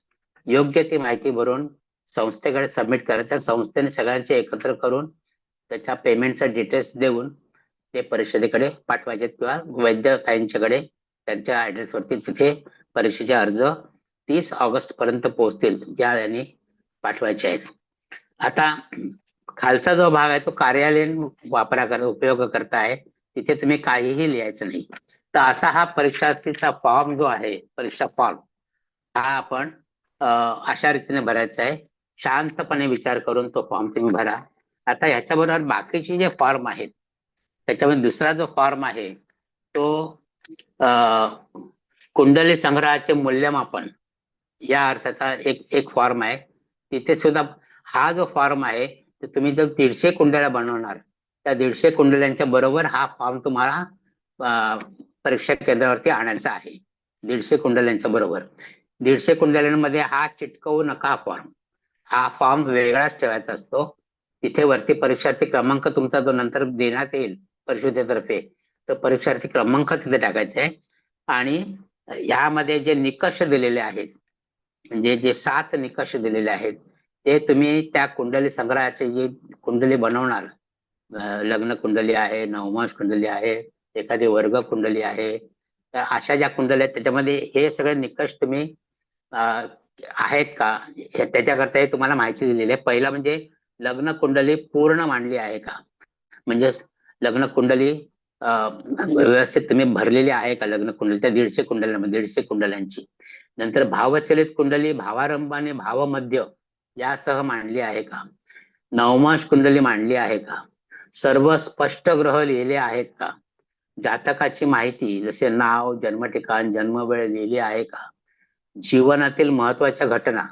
योग्य ती माहिती भरून संस्थेकडे सबमिट करायचा. संस्थेने सगळ्यांचे एकत्र करून त्याच्या पेमेंटचा डिटेल्स देऊन ते परिषदेकडे पाठवायचे किंवा वैद्यताईंच्याकडे त्यांच्या ऍड्रेसवरती तिथे परीक्षेचे अर्ज 30 ऑगस्ट पर्यंत पोहोचतील या यांनी पाठवायचे आहेत. आता खालचा जो भाग आहे तो कार्यालयीन उपयोग करता आहे, तिथे तुम्ही काहीही लिहायचं नाही. तर असा हा परीक्षार्थीचा फॉर्म जो आहे, परीक्षा फॉर्म, हा आपण अशा रीतीने भरायचा आहे. शांतपणे विचार करून तो फॉर्म तुम्ही भरा. आता ह्याच्याबरोबर बाकीचे जे फॉर्म आहेत त्याच्यामध्ये दुसरा जो फॉर्म आहे तो कुंडली संग्रहाचे मूल्यमापन या अर्थाचा एक फॉर्म आहे. तिथे सुद्धा हा जो फॉर्म आहे तर तुम्ही जर 150 कुंडल्या बनवणार, त्या 150 कुंडल्यांच्या बरोबर हा फॉर्म तुम्हाला परीक्षा केंद्रावरती आणायचा आहे. 150 कुंडल्यांच्या बरोबर. 150 कुंडल्यांमध्ये हा चिटकवू नका फॉर्म, हा फॉर्म वेगळाच ठेवायचा असतो. तिथे वरती परीक्षार्थी क्रमांक तुमचा जो नंतर देण्यात येईल परिषदेतर्फे, तर परीक्षार्थी क्रमांक तिथे टाकायचा आहे. आणि यामध्ये जे निकष दिलेले आहेत, म्हणजे जे 7 निकष दिलेले आहेत, ते तुम्ही त्या कुंडली संग्रहाचे जे कुंडली बनवणार, लग्न कुंडली आहे, नवमास कुंडली आहे, एखादी वर्ग कुंडली आहे, तर अशा ज्या कुंडल्या आहेत त्याच्यामध्ये हे सगळे निकष तुम्ही आहेत का त्याच्याकरता तुम्हाला माहिती दिलेली आहे. पहिला म्हणजे लग्न कुंडली पूर्ण मांडली आहे का, म्हणजे लग्न कुंडली व्यवस्थित तुम्ही भरलेली आहे का, लग्न कुंडली त्या 150 कुंडल्यांमध्ये 150 कुंडल्यांची. नंतर भावचलित कुंडली भावारंभ आणि भावमध्य यासह मांडली आहे का, नवमाश कुंडली मांडली आहे का, सर्व स्पष्ट ग्रह लिहिले आहेत का, जातकाची माहिती जसे नाव, जन्मठिकाण, जन्मवेळ लिहिली आहे का, जीवनातील महत्वाच्या घटना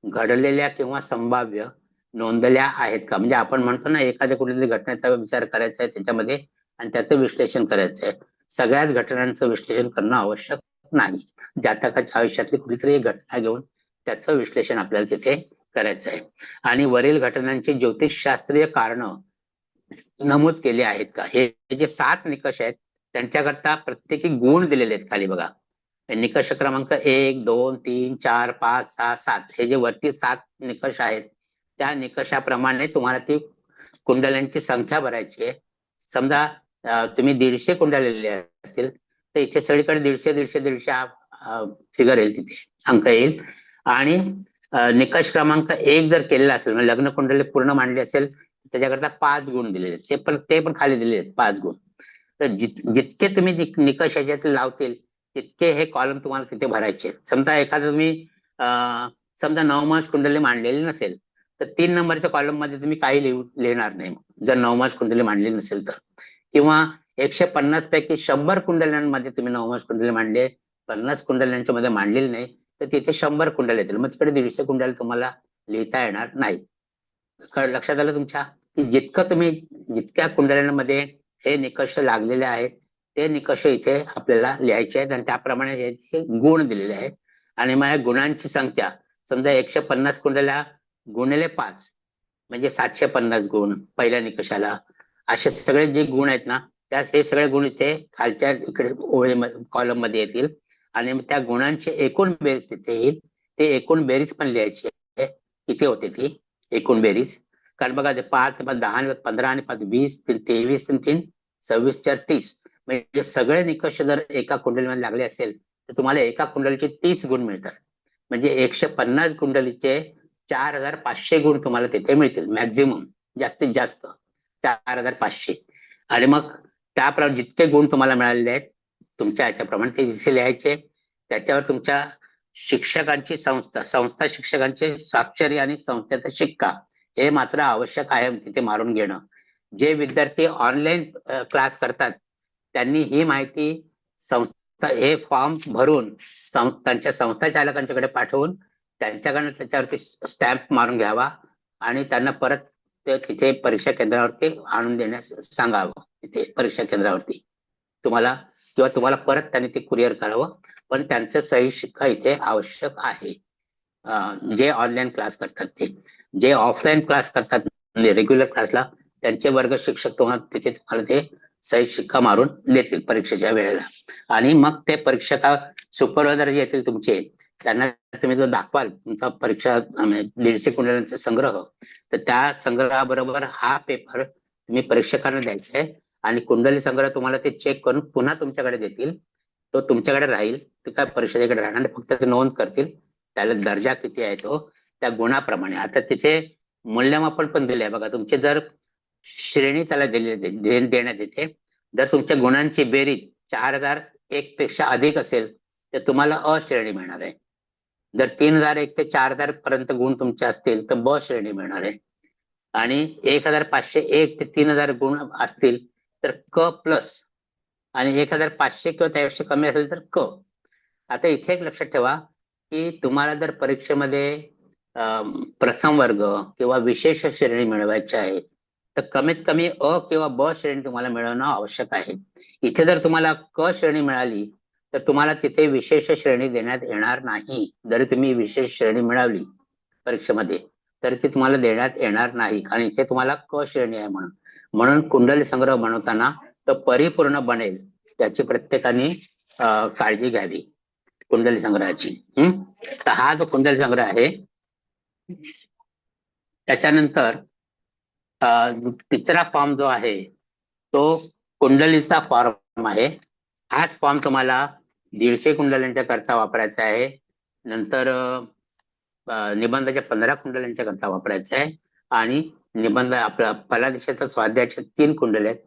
घडलेल्या किंवा संभाव्य नोंदल्या आहेत का. म्हणजे आपण म्हणतो ना, एखाद्या कुठल्या घटनेचा विचार करायचा आहे त्याच्यामध्ये आणि त्याचं विश्लेषण करायचं आहे. सगळ्याच घटनांचं विश्लेषण करणं आवश्यक नाही. जातकाच्या आयुष्यातली कुठलीतरी एक घटना घेऊन त्याचं विश्लेषण आपल्याला तिथे करायचं आहे. आणि वरील घटनांची ज्योतिषशास्त्रीय कारण नमूद केले आहेत का. हे जे 7 निकष आहेत त्यांच्याकरता प्रत्येकी गुण दिलेले आहेत खाली बघा. निकष क्रमांक 1, 2, 3, 4, 5, 6, 7 हे जे वरती 7 निकष आहेत त्या निकषाप्रमाणे तुम्हाला ती कुंडल्यांची संख्या भरायची आहे. समजा तुम्ही 150 कुंडल्या लिहिल्या असतील तर इथे सगळीकडे 150 हा फिगर येईल, तिथे अंक येईल. आणि निकष क्रमांक 1 जर केलेला असेल, म्हणजे लग्न कुंडली पूर्ण मांडली असेल त्याच्याकरता 5 गुण दिलेले आहेत. ते पण खाली दिलेले आहेत 5 गुण. तर जितके तुम्ही निकष याच्यात लावतील तितके हे कॉलम तुम्हाला तिथे भरायचे. समजा एखादं तुम्ही समजा नवमास कुंडली मांडलेली नसेल तर 3 नंबरच्या कॉलम मध्ये तुम्ही काही लिहिणार नाही जर नवमास कुंडली मांडली नसेल तर. किंवा 150 पैकी 100 कुंडल्यांमध्ये तुम्ही नवमास कुंडली मांडले, 50 कुंडल्यांच्या मध्ये मांडलेली नाही तर तिथे 100 कुंडल येतील. मग तिकडे 150 कुंडल तुम्हाला लिहिता येणार नाही. लक्षात आलं तुमच्या की जितक्या कुंडल्यांमध्ये हे निकष लागलेले आहेत ते निकष इथे आपल्याला लिहायचे आहेत आणि त्याप्रमाणे याचे गुण दिलेले आहेत. आणि मग गुणांची संख्या समजा 150 कुंडल्या गुणिले 5 म्हणजे 750 गुण पहिल्या निकषाला. असे सगळे जे गुण आहेत ना त्यास हे सगळे गुण इथे खालच्या इकडे ओळीमध्ये कॉलम मध्ये येतील आणि त्या गुणांची एकूण बेरीज तिथे येईल. ते एकूण बेरीज पण लिहायची आहे. किती होते ती एकूण बेरीज. कारण बघा ते 5, 10, 15 आणि 5, 20, 23, 3, 26, 4, 30 म्हणजे सगळे निकष जर एका कुंडलीमध्ये लागले असेल तर तुम्हाला एका कुंडलीचे 30 गुण मिळतात. म्हणजे 150 कुंडलीचे 4500 गुण तुम्हाला तिथे मिळतील. मॅक्झिमम जास्तीत जास्त 4500. आणि मग त्याप्रमाणे जितके गुण तुम्हाला मिळालेले आहेत तुमच्या याच्याप्रमाणे ते तिथे लिहायचे. त्याच्यावर तुमच्या शिक्षकांची संस्था शिक्षकांचे स्वाक्षरी आणि संस्थेचा शिक्का हे मात्र आवश्यक आहे तिथे मारून घेणं. जे विद्यार्थी ऑनलाईन क्लास करतात त्यांनी ही माहिती संस्था हे फॉर्म भरून त्यांच्या संस्था चालकांच्याकडे पाठवून त्यांच्याकडनं त्याच्यावरती स्टॅम्प मारून घ्यावा आणि त्यांना परत ते तिथे परीक्षा केंद्रावरती आणून देण्यास सांगावं. तिथे परीक्षा केंद्रावरती तुम्हाला किंवा तुम्हाला परत त्यांनी ते कुरिअर करावं. पण त्यांचं सही शिक्का इथे आवश्यक आहे. जे ऑनलाईन क्लास करतात ते. जे ऑफलाईन क्लास करतात म्हणजे रेग्युलर क्लासला त्यांचे वर्ग शिक्षक तुम्हाला ते सही शिक्का मारून देतील परीक्षेच्या वेळेला. आणि मग ते परीक्षा सुपरवायझर जे येतील तुमचे त्यांना तुम्ही जर दाखवाल तुमचा परीक्षा 150 कुंडल्यांचा संग्रह तर त्या संग्रहाबरोबर हा पेपर तुम्ही परीक्षकांना द्यायचा आहे आणि कुंडली संग्रह तुम्हाला ते चेक करून पुन्हा तुमच्याकडे देतील. तो तुमच्याकडे राहील. ते काय परीक्षेकडे राहणार फक्त ते नोंद करतील त्याला दर्जा किती आहे तो त्या गुणाप्रमाणे. आता तिथे मूल्यमापन पण दिले आहे बघा. तुमचे जर श्रेणी त्याला देण्यात येते. जर तुमच्या गुणांची बेरीज 4001 पेक्षा अधिक असेल तर तुम्हाला अ श्रेणी मिळणार आहे. जर 3001 ते 4000 पर्यंत गुण तुमचे असतील तर ब श्रेणी मिळणार आहे. आणि 1501 ते 3000 गुण असतील तर क प्लस आणि 1500 किंवा त्यापेक्षा कमी असेल तर क. आता इथे एक लक्षात ठेवा की तुम्हाला जर परीक्षेमध्ये प्रथम वर्ग किंवा विशेष श्रेणी मिळवायची आहे तर कमीत कमी अ किंवा ब श्रेणी तुम्हाला मिळवणं आवश्यक आहे. इथे जर तुम्हाला क श्रेणी मिळाली तर तुम्हाला तिथे विशेष श्रेणी देण्यात येणार नाही. जरी तुम्ही विशेष श्रेणी मिळवली परीक्षेमध्ये तरी ती तुम्हाला देण्यात येणार नाही कारण इथे तुम्हाला क श्रेणी आहे म्हणून. म्हणून कुंडली संग्रह बनवताना तो परिपूर्ण बनेल त्याची प्रत्येकाने काळजी घ्यावी कुंडली संग्रहाची. तर हा जो कुंडली संग्रह आहे त्याच्यानंतर तिसरा फॉर्म जो आहे तो कुंडलीचा फॉर्म आहे. हाच फॉर्म तुम्हाला 150 कुंडल्यांच्या करता वापरायचा आहे. नंतर निबंधाच्या 15 कुंडल्यांच्या करता वापरायचा आहे आणि निबंध आपला फलादेशाचा स्वाध्यायाच्या 3 कुंडल्या आहेत,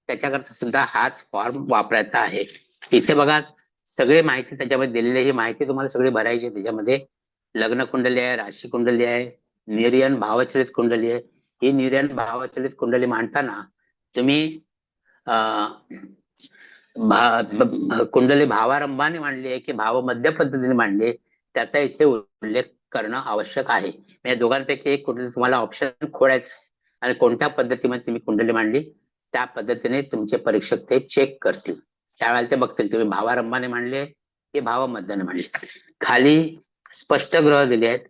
त्याच्याकरता सुद्धा हाच फॉर्म वापरायचा आहे. इथे बघा सगळी माहिती त्याच्यामध्ये दिलेली आहे. ही माहिती तुम्हाला सगळी भरायची आहे. त्याच्यामध्ये लग्न कुंडली आहे, राशी कुंडली आहे, निर्यन भावचलित कुंडली आहे. ही निर्यन भावचलित कुंडली मांडताना तुम्ही कुंडली भावारंभाने मांडली आहे की भाव मध्य पद्धतीने मांडली आहे, त्याचा इथे उल्लेख करणं आवश्यक आहे. म्हणजे दोघांपैकी एक कुंडली तुम्हाला ऑप्शन खोडायचं आहे आणि कोणत्या पद्धतीमध्ये तुम्ही कुंडली मांडली त्या पद्धतीने तुमचे परीक्षक ते चेक करतील. त्यावेळेला ते बघतील तुम्ही भावारंभाने मांडले की भाव मध्याने मांडले. खाली स्पष्ट ग्रह दिले आहेत,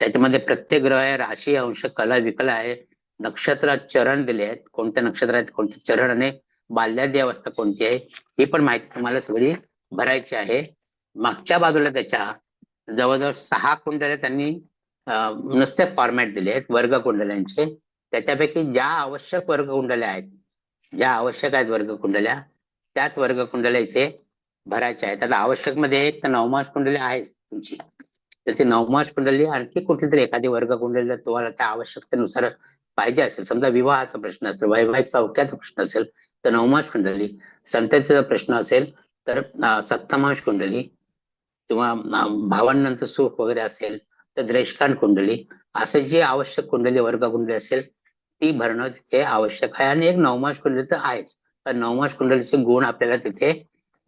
त्याच्यामध्ये प्रत्येक ग्रह आहे, राशी अंश कला विकला आहे, नक्षत्र चरण दिले आहेत, कोणत्या नक्षत्र आहेत, कोणते चरण आणि बाल्यादी अवस्था कोणती आहे ही पण माहिती तुम्हाला सगळी भरायची आहे. मागच्या बाजूला त्याच्या जवळजवळ 6 कुंडल्या त्यांनी नुसते फॉर्मॅट दिले आहेत वर्ग कुंडल्यांचे. त्याच्यापैकी ज्या आवश्यक वर्ग कुंडल्या आहेत, ज्या आवश्यक आहेत वर्ग कुंडल्या, त्याच वर्ग कुंडल्या इथे भरायच्या आहेत. आता आवश्यक मध्ये एक तर नवमास कुंडली आहे तुमची, तर ती नवमास कुंडली आणखी कुठली तरी एखादी वर्ग कुंडली तुम्हाला त्या आवश्यकतेनुसार पाहिजे असेल, समजा विवाहाचा प्रश्न असेल, वैवाहिक सौख्याचा प्रश्न असेल तर नवमास कुंडली, संततीचा प्रश्न असेल तर सप्तमांश कुंडली, किंवा भावंडांचं सुख वगैरे असेल तर द्रेष्कांत कुंडली, असं जी आवश्यक कुंडली वर्ग कुंडली असेल ती भरणं तिथे आवश्यक आहे. आणि एक नवमास कुंडली तर आहेच, तर नवमास कुंडलीचे गुण आपल्याला तिथे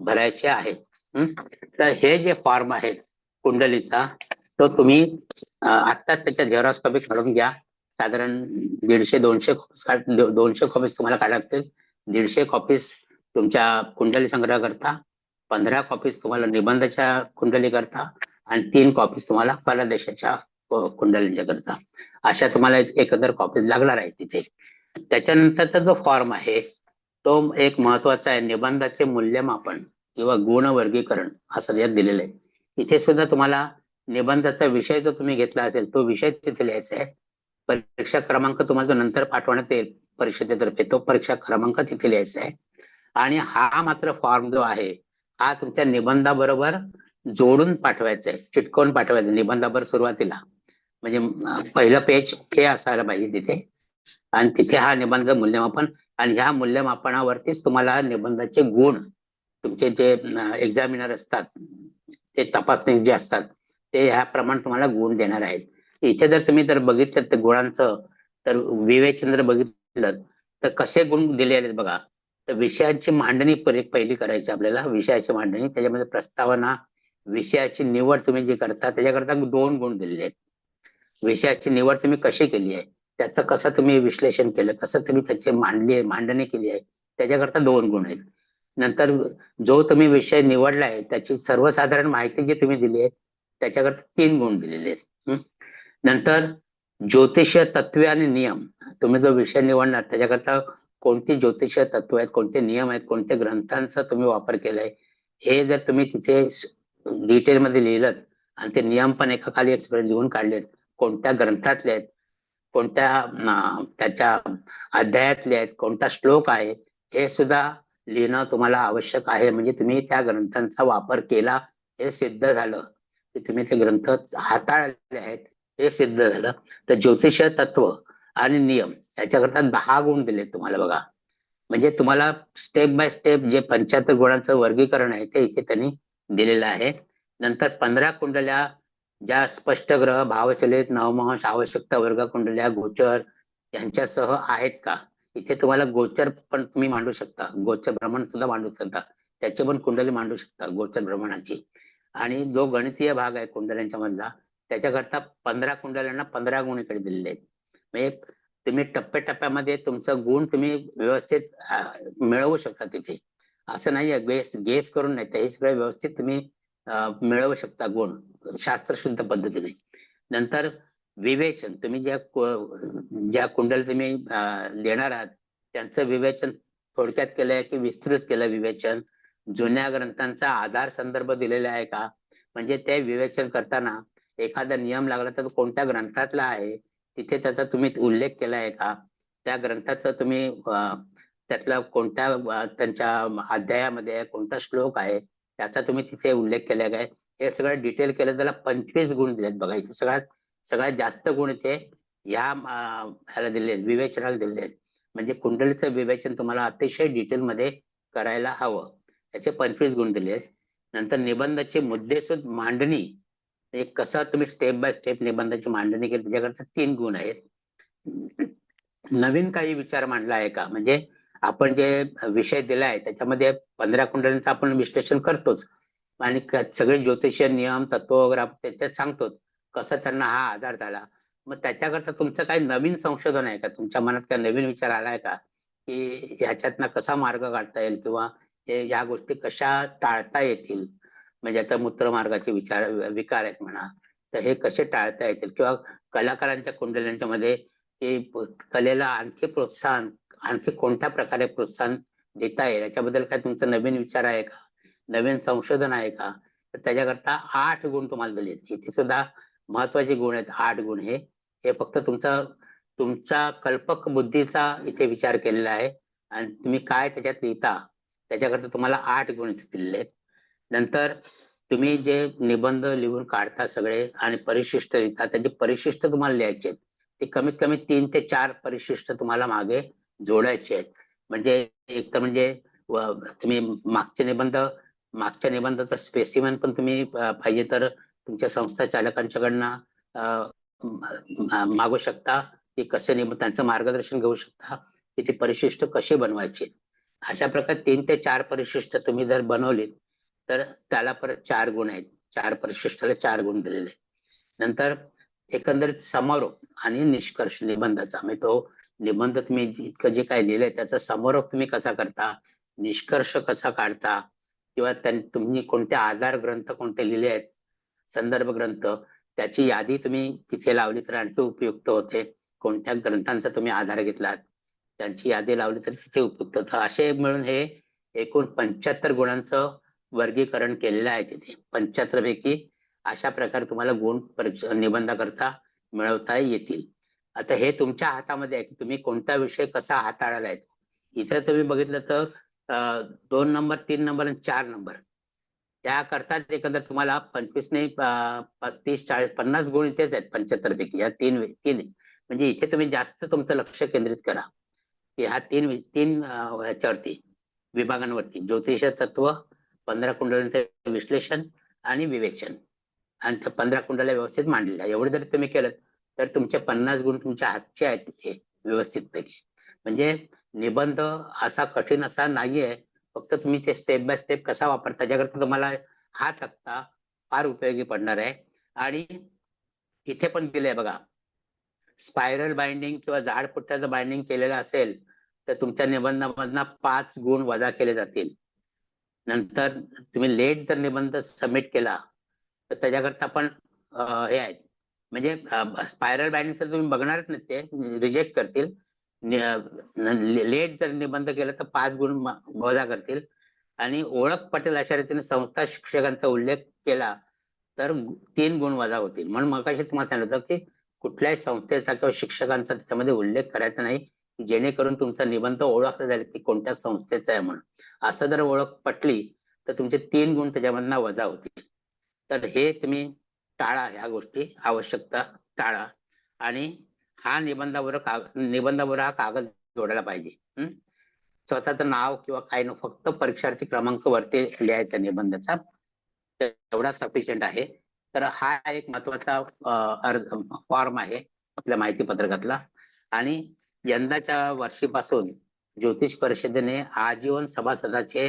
भरायचे आहेत. तर हे जे फॉर्म आहे कुंडलीचा तो तुम्ही आत्ताच त्याच्या झेरॉक्स कॉपी काढून घ्या. साधारण 200 कॉपीज तुम्हाला काढायला लागतील. 150 कॉपीज तुमच्या कुंडली संग्रह करता, 15 कॉपीज तुम्हाला निबंधाच्या कुंडली करता आणि 3 कॉपीज तुम्हाला फलादेशाच्या कुंडलींच्या करता, अशा तुम्हाला एकंदर कॉपीज लागणार आहे तिथे. त्याच्यानंतरचा जो फॉर्म आहे तो एक महत्वाचा आहे, निबंधाचे मूल्यमापन किंवा गुण वर्गीकरण असं यात दिलेलं आहे. इथे सुद्धा तुम्हाला निबंधाचा विषय जो तुम्ही घेतला असेल तो विषय तिथे लिहायचा आहे. परीक्षा क्रमांक तुम्हाला जो नंतर पाठवण्यात येईल परिषदेतर्फे तो परीक्षा क्रमांक तिथे लिहायचा आहे. आणि हा मात्र फॉर्म जो आहे हा तुमच्या निबंधाबरोबर जोडून पाठवायचा आहे, चिटकवून पाठवायचं निबंधाबरोबर सुरुवातीला. म्हणजे पहिलं पेज हे असायला पाहिजे तिथे, आणि तिथे हा निबंध मूल्यमापन, आणि ह्या मूल्यमापनावरतीच तुम्हाला निबंधाचे गुण तुमचे जे एक्झामिनर असतात ते तपासणी जे असतात ते ह्याप्रमाणे तुम्हाला गुण देणार आहेत. इथे जर तुम्ही जर बघितलं तर गुणांचं तर विवेचन जर बघितलं तर कसे गुण दिले आहेत बघा. तर विषयाची मांडणी पहिली करायची आपल्याला, विषयाची मांडणी, त्याच्यामध्ये प्रस्तावना, विषयाची निवड तुम्ही जी करता त्याच्याकरता 2 गुण दिलेले आहेत. विषयाची निवड तुम्ही कशी केली आहे, त्याचं कसं तुम्ही विश्लेषण केलं, कसं तुम्ही त्याची मांडणी केली आहे, त्याच्याकरता 2 गुण आहेत. नंतर जो तुम्ही विषय निवडलाय त्याची सर्वसाधारण माहिती जी तुम्ही दिली आहे त्याच्याकरता 3 गुण दिलेले आहेत. नंतर ज्योतिषीय तत्वे आणि नियम, तुम्ही जो विषय निवडणार त्याच्याकरता कोणती ज्योतिषीय तत्व आहेत, कोणते नियम आहेत, कोणत्या ग्रंथांचा तुम्ही वापर केलाय, हे जर तुम्ही तिथे डिटेलमध्ये लिहिलं आणि ते नियम पण एका खाली एक लिहून काढलेत, कोणत्या ग्रंथातले आहेत, कोणत्या त्याच्या अध्यायातले आहेत, कोणता श्लोक आहे, हे सुद्धा लिहिणं तुम्हाला आवश्यक आहे. म्हणजे तुम्ही त्या ग्रंथांचा वापर केला हे सिद्ध झालं की तुम्ही ते ग्रंथ हाताळले आहेत हे सिद्ध झालं. तर ज्योतिषीय तत्व आणि नियम याच्याकरता 10 गुण दिले तुम्हाला बघा. म्हणजे तुम्हाला स्टेप बाय स्टेप जे 75 गुणांचं वर्गीकरण आहे ते इथे त्यांनी दिलेलं आहे. नंतर 15 कुंडल्या ज्या स्पष्ट ग्रह, भावचलित, नवमांश, आवश्यकता वर्ग कुंडल्या, गोचर यांच्यासह आहेत का, इथे तुम्हाला गोचर पण तुम्ही मांडू शकता, गोचर भ्रमण सुद्धा मांडू शकता, त्याची पण कुंडली मांडू शकता गोचर भ्रमणाची. आणि जो गणितीय भाग आहे कुंडल्यांच्या मधला त्याच्याकरता 15 कुंडल्यांना 15 गुण इकडे दिलेले आहेत. म्हणजे तुम्ही टप्प्याटप्प्यामध्ये तुमचं गुण तुम्ही व्यवस्थित मिळवू शकता तिथे. असं नाहीये गेस करून नाही, हे सगळं व्यवस्थित तुम्ही मिळवू शकता गुण शास्त्रशुद्ध पद्धतीने. नंतर विवेचन, तुम्ही ज्या कुंडल तुम्ही देणार आहात त्यांचं विवेचन थोडक्यात केलंय की विस्तृत केलं विवेचन, जुन्या ग्रंथांचा आधार संदर्भ दिलेला आहे का, म्हणजे ते विवेचन करताना एखादा नियम लागला तर कोणत्या ग्रंथातला आहे तिथे त्याचा तुम्ही उल्लेख केला आहे का, त्या ग्रंथाचं तुम्ही त्यातला कोणत्या त्यांच्या अध्यायामध्ये कोणता श्लोक आहे त्याचा तुम्ही तिथे उल्लेख केला आहे, हे सगळं डिटेल केलं, त्याला 25 गुण दिलेत बघा. इथे सगळ्यात जास्त गुण इथे ह्याला दिले आहेत, विवेचनाला दिले आहेत. म्हणजे कुंडलीचं विवेचन तुम्हाला अतिशय डिटेलमध्ये करायला हवं. त्याचे 25 गुण दिले आहेत. नंतर निबंधाची मुद्देसूद मांडणी, म्हणजे कसं तुम्ही स्टेप बाय स्टेप निबंधाची मांडणी केली त्याच्याकरता 3 गुण आहेत. नवीन काही विचार मांडला आहे का, म्हणजे आपण जे विषय दिलाय त्याच्यामध्ये 15 कुंडलींचं आपण विश्लेषण करतोच आणि सगळे ज्योतिषीय नियम तत्व वगैरे आपण त्याच्यात सांगतो कसं त्यांना हा आधार झाला. मग त्याच्याकरता तुमचं काही नवीन संशोधन आहे का, तुमच्या मनात काही नवीन विचार आलाय का की ह्याच्यातनं कसा मार्ग काढता येईल किंवा या गोष्टी कशा टाळता येतील. म्हणजे आता मूत्रमार्गाचे विकार आहेत म्हणा, तर हे कसे टाळता येतील किंवा कलाकारांच्या कुंडल्यांच्या मध्ये कलेला आणखी कोणत्या प्रकारे प्रोत्साहन देता येईल याच्याबद्दल काय तुमचं नवीन विचार आहे का, नवीन संशोधन आहे का. तर त्याच्याकरता 8 गुण तुम्हाला दिलेत. इथे सुद्धा महत्वाचे गुण आहेत 8 गुण. हे फक्त तुमच्या कल्पक बुद्धीचा इथे विचार केलेला आहे आणि तुम्ही काय त्याच्यात लिहिता त्याच्याकरता तुम्हाला 8 गुण इथे दिलेले आहेत. नंतर तुम्ही जे निबंध लिहून काढता सगळे आणि परिशिष्ट लिहिता, त्याचे परिशिष्ट तुम्हाला लिहायचे आहेत. ते कमीत कमी 3 ते 4 परिशिष्ट तुम्हाला मागे जोडायचे आहेत. म्हणजे एक तर म्हणजे तुम्ही मागच्या निबंधाचा स्पेसिमन पण तुम्ही पाहिजे तर तुमच्या संस्था चालकांच्याकडनं मागू शकता की कसे त्यांचं मार्गदर्शन घेऊ शकता की ते परिशिष्ट कसे बनवायचे. अशा प्रकारे 3 ते 4 परिशिष्ट तुम्ही जर बनवलीत तर त्याला परत 4 गुण आहेत. 4 परिशिष्टाला 4 गुण दिलेले आहेत. नंतर एकंदरीत समारोप आणि निष्कर्ष निबंधाचा, म्हणजे तो निबंध तुम्ही इतकं जे काय लिहिलंय त्याचा समारोप तुम्ही कसा करता, निष्कर्ष कसा काढता किंवा तुम्ही कोणते आधार ग्रंथ कोणते लिहिले आहेत, संदर्भ ग्रंथ, त्याची यादी तुम्ही तिथे लावली तर आणखी उपयुक्त होते. कोणत्या ग्रंथांचा तुम्ही आधार घेतलात त्यांची यादी लावली तर तिथे उपयुक्त होतं. असे मिळून हे एकूण 75 गुणांचं वर्गीकरण केलेलं आहे तिथे. 75 पैकी अशा प्रकारे तुम्हाला गुण निबंध करता मिळवता येतील. आता हे तुमच्या हातामध्ये आहे की तुम्ही कोणता विषय कसा हाताळायला. इथे तुम्ही बघितलं तर 2 नंबर, 3 नंबर आणि 4 नंबर त्याकरता एकंदर तुम्हाला 25 नाही 30, 40, 50 गुण इथेच आहेत 75 पैकी. या तीन म्हणजे इथे तुम्ही जास्त तुमचं लक्ष केंद्रित करा की ह्या तीन ह्याच्यावरती विभागांवरती, ज्योतिष तत्व, 15 कुंडलींचं विश्लेषण आणि विवेचन, आणि त्या 15 कुंडल्या व्यवस्थित मांडलेल्या. एवढं जर तुम्ही केलं तर तुमचे 50 गुण तुमच्या हातचे आहेत तिथे व्यवस्थित पैकी. म्हणजे निबंध असा कठीण असा नाहीये, फक्त तुम्ही ते स्टेप बाय स्टेप कसा वापरता त्याच्याकरता तुम्हाला हा तक्ता फार उपयोगी पडणार आहे. आणि इथे पण दिलंय बघा, स्पायरल बाइंडिंग किंवा जाडपुट्ट्याचं बाइंडिंग केलेलं असेल तर तुमच्या निबंधामधनं 5 गुण वजा केले जातील. नंतर तुम्ही लेट जर निबंध सबमिट केला तर त्याच्याकरता पण हे आहेत, म्हणजे स्पायरल बाइंडिंग तर तुम्ही बघणारच नाही, ते रिजेक्ट करतील. लेट जर निबंध केला तर 5 गुण वजा करतील. आणि ओळख पटेल अशा रीतीने संस्था शिक्षकांचा उल्लेख केला तर 3 गुण वजा होतील. म्हणून मगाशी तुम्हाला सांगितलं होतं की कुठल्याही संस्थेचा किंवा शिक्षकांचा त्याच्यामध्ये उल्लेख करायचा नाही, जेणेकरून तुमचा निबंध ओळखला जाईल की कोणत्या संस्थेचा आहे म्हणून. असं जर ओळख पटली तर तुमचे 3 गुण त्याच्यामधनं वजा होतील. तर हे तुम्ही टाळा, ह्या गोष्टी आवश्यकता टाळा. आणि हा निबंधाबरोबर हा कागद जोडायला पाहिजे. स्वतःचं नाव किंवा काही न, फक्त परीक्षार्थी क्रमांक वरती लिहायचा निबंधाचा, तेवढा सफिशियंट आहे. तर हा एक महत्वाचा फॉर्म आहे आपल्या माहिती पत्रकातला. आणि यंदाच्या वर्षीपासून ज्योतिष परिषदेने आजीवन सभासदाचे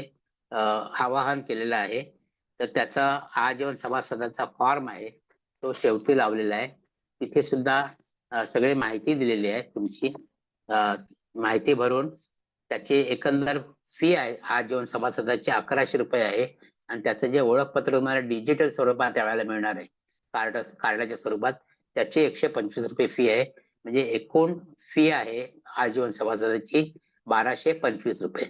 आवाहन केलेलं आहे. तर त्याचा आजीवन सभासदाचा फॉर्म आहे तो शेवटी लावलेला आहे. तिथे सुद्धा सगळी माहिती दिलेली आहे. तुमची माहिती भरून त्याची एकंदर फी आहे आजीवन सभासदाची 1100 रुपये आहे. आणि त्याचं जे ओळखपत्र तुम्हाला डिजिटल स्वरूपात त्यावेळेला मिळणार आहे, कार्डाच्या स्वरूपात, त्याची 125 रुपये फी आहे. म्हणजे एकूण फी आहे आजीवन सभासदाची 1225 रुपये.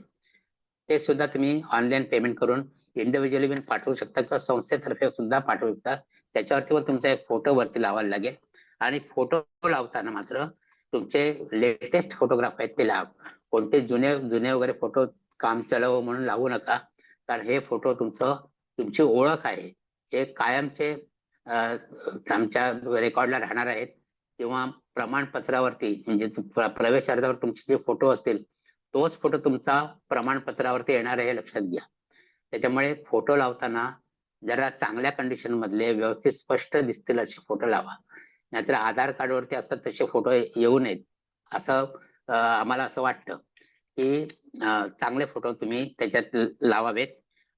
ते सुद्धा तुम्ही ऑनलाईन पेमेंट करून इंडिव्हिज्युअली पण पाठवू शकता किंवा संस्थेतर्फे सुद्धा पाठवू शकता. त्याच्यावरती पण तुमचा एक फोटो वरती लावायला लागेल. आणि फोटो लावताना मात्र तुमचे लेटेस्ट फोटोग्राफ आहेत ते लावा. कोणते जुने वगैरे फोटो काम चालव म्हणून लावू नका, कारण हे फोटो तुमची ओळख आहे, हे कायमचे आमच्या रेकॉर्डला राहणार आहेत. किंवा प्रमाणपत्रावरती म्हणजे प्रवेश अर्जावर तुमचे जे फोटो असतील तोच फोटो तुमचा प्रमाणपत्रावरती येणार आहे हे लक्षात घ्या. त्याच्यामुळे फोटो लावताना जरा चांगल्या कंडिशन मधले व्यवस्थित स्पष्ट दिसतील असे फोटो लावा. नाहीतर आधार कार्डवरती असतात तसे फोटो येऊ नयेत असं आम्हाला असं वाटतं की चांगले फोटो तुम्ही त्याच्यात लावावेत.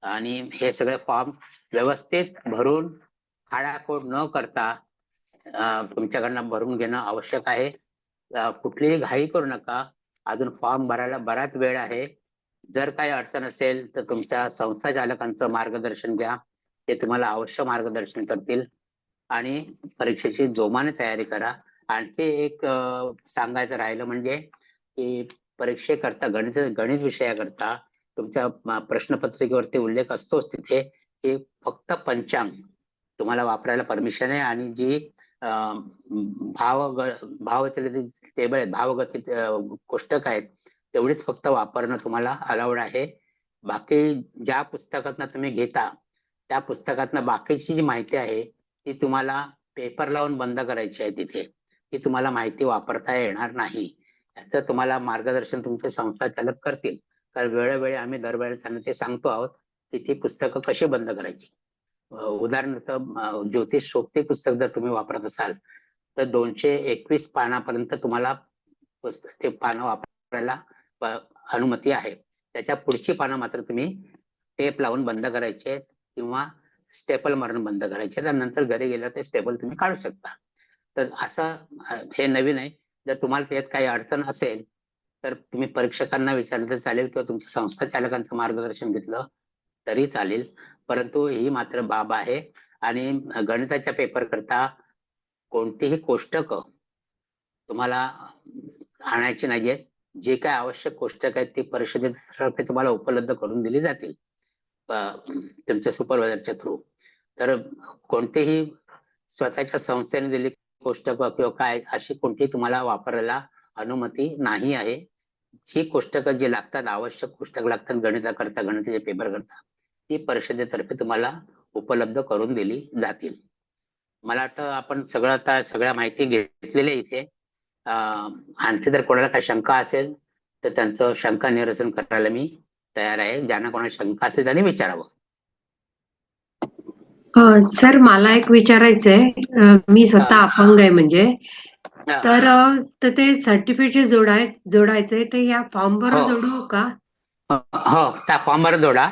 आणि हे सगळे फॉर्म व्यवस्थित भरून खाडाखोड न करता तुमच्याकडनं भरून घेणं आवश्यक आहे. कुठलीही घाई करू नका. अजून फॉर्म भरायला बराच वेळ आहे. जर काही अडचण असेल तर तुमच्या संस्था चालकांचं मार्गदर्शन घ्या. ते तुम्हाला अवश्य मार्गदर्शन करतील आणि परीक्षेची जोमाने तयारी करा. आणखी एक सांगायचं राहिलं म्हणजे की परीक्षेकरता गणित विषयाकरता तुमच्या प्रश्नपत्रिकेवरती उल्लेख असतोच तिथे की फक्त पंचांग तुम्हाला वापरायला परमिशन आहे आणि जी भावचलित टेबल आहेत, भावगती कोष्टक आहेत तेवढीच फक्त वापरणं तुम्हाला अलाउड आहे. बाकी ज्या पुस्तकातनं तुम्ही घेता त्या पुस्तकातनं बाकीची जी माहिती आहे ती तुम्हाला पेपर लावून बंद करायची आहे. तिथे ती तुम्हाला माहिती वापरता येणार नाही. याचं तुम्हाला मार्गदर्शन तुमचे संस्था चालक करतील. कारण वेळोवेळी आम्ही दरवेळेला त्यांना ते सांगतो आहोत की ती पुस्तकं कशी बंद करायची. उदाहरणार्थ ज्योतिष सोबती पुस्तक जर तुम्ही वापरत असाल तर 221 पानापर्यंत तुम्हाला ते पानं वापरायला अनुमती आहे. त्याच्या पुढची पानं मात्र तुम्ही टेप लावून बंद करायचे किंवा स्टेपल मारून बंद करायचे. त्यानंतर घरी गेलं ते स्टेपल तुम्ही काढू शकता. तर असं हे नवीन आहे. जर तुम्हाला त्यात काही अडचण असेल तर तुम्ही परीक्षकांना विचारलं तर चालेल किंवा तुमच्या संस्था चालकांचं मार्गदर्शन घेतलं तरी चालेल. परंतु ही मात्र बाब आहे. आणि गणिताच्या पेपर करता कोणतीही कोष्टक तुम्हाला आणायची नाहीये. जे काय आवश्यक कोष्टक आहेत ती परिषदेतर्फे तुम्हाला उपलब्ध करून दिली जातील तुमच्या सुपरवायझरच्या थ्रू. तर कोणतेही स्वतःच्या संस्थेने दिलेली कोष्टक किंवा काय अशी कोणतीही तुम्हाला वापरायला अनुमती नाही आहे. जी कोष्टकं जी लागतात, आवश्यक कोष्टक लागतात गणिताकरता, गणिताचे पेपर करता, ती परिषदेतर्फे तुम्हाला उपलब्ध करून दिली जातील. मला वाटतं आपण सगळ्या माहिती घेतलेल्या इथे. आणखी जर कोणाला काही शंका असेल तर त्यांचं शंका निरसन करायला मी तयार आहे. ज्यांना कोणाला शंका असेल त्यांनी विचारावं. सर मला एक विचारायचंय. मी स्वतः अपंग आहे म्हणजे तर ते सर्टिफिकेट जोडायचंय ते या फॉर्मवर जोडू का? हो, त्या फॉर्मवर जोडा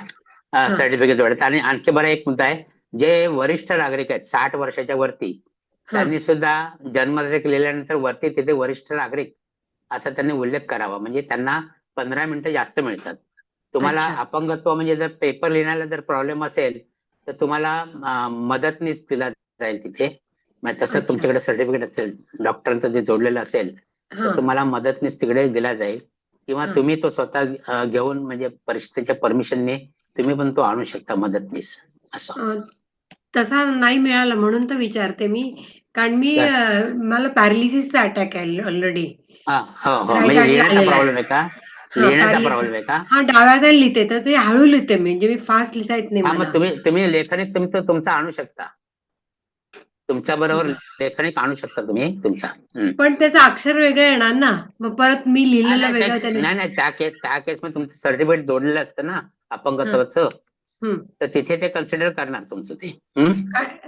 सर्टिफिकेट जोडायचं. आणि आणखी बरा एक मुद्दा आहे, जे वरिष्ठ नागरिक आहेत 60 वर्षाच्या वरती त्यांनी सुद्धा जन्मतारीख लिहिल्यानंतर वरती तिथे वरिष्ठ नागरिक असा त्यांनी उल्लेख करावा. म्हणजे त्यांना 15 मिनिटं जास्त मिळतात. तुम्हाला अपंगत्व म्हणजे जर पेपर लिहिण्याला जर प्रॉब्लेम असेल तर तुम्हाला मदतनीस दिला जाईल तिथे. तसं तुमच्याकडे सर्टिफिकेट असेल डॉक्टरांचं जे जोडलेलं असेल तर तुम्हाला मदतनीस तिकडे दिला जाईल किंवा तुम्ही तो स्वतः घेऊन म्हणजे परिषदेच्या परमिशनने तुम्ही पण तो आणू शकता मदतनीस. असं तसा नाही मिळाला म्हणून तर विचारते मी. कारण मला पॅरालिसिसचा अटॅक आहे ऑलरेडी. म्हणजे लिहिण्याचा प्रॉब्लेम आहे का? लिहिण्याचा प्रॉब्लेम आहे का? हा, डाव्या हाताने लिहिते तर ते हळू लिहिते म्हणजे मी फास्ट लिहिता येत नाही. मग तुम्ही लेखनिक तुमचं आणू शकता. तुमच्या बरोबर लेखनिक आणू शकता तुम्ही तुमचा. पण त्याचं अक्षर वेगळं येणार ना, मग परत मी लिहिलेलं वेगळं. नाही, त्या केस मध्ये तुमचं सर्टिफिकेट जोडलेलं असतं ना अपंगत्वाचं, तर तिथे ते कन्सिडर करणार तुमचं ते.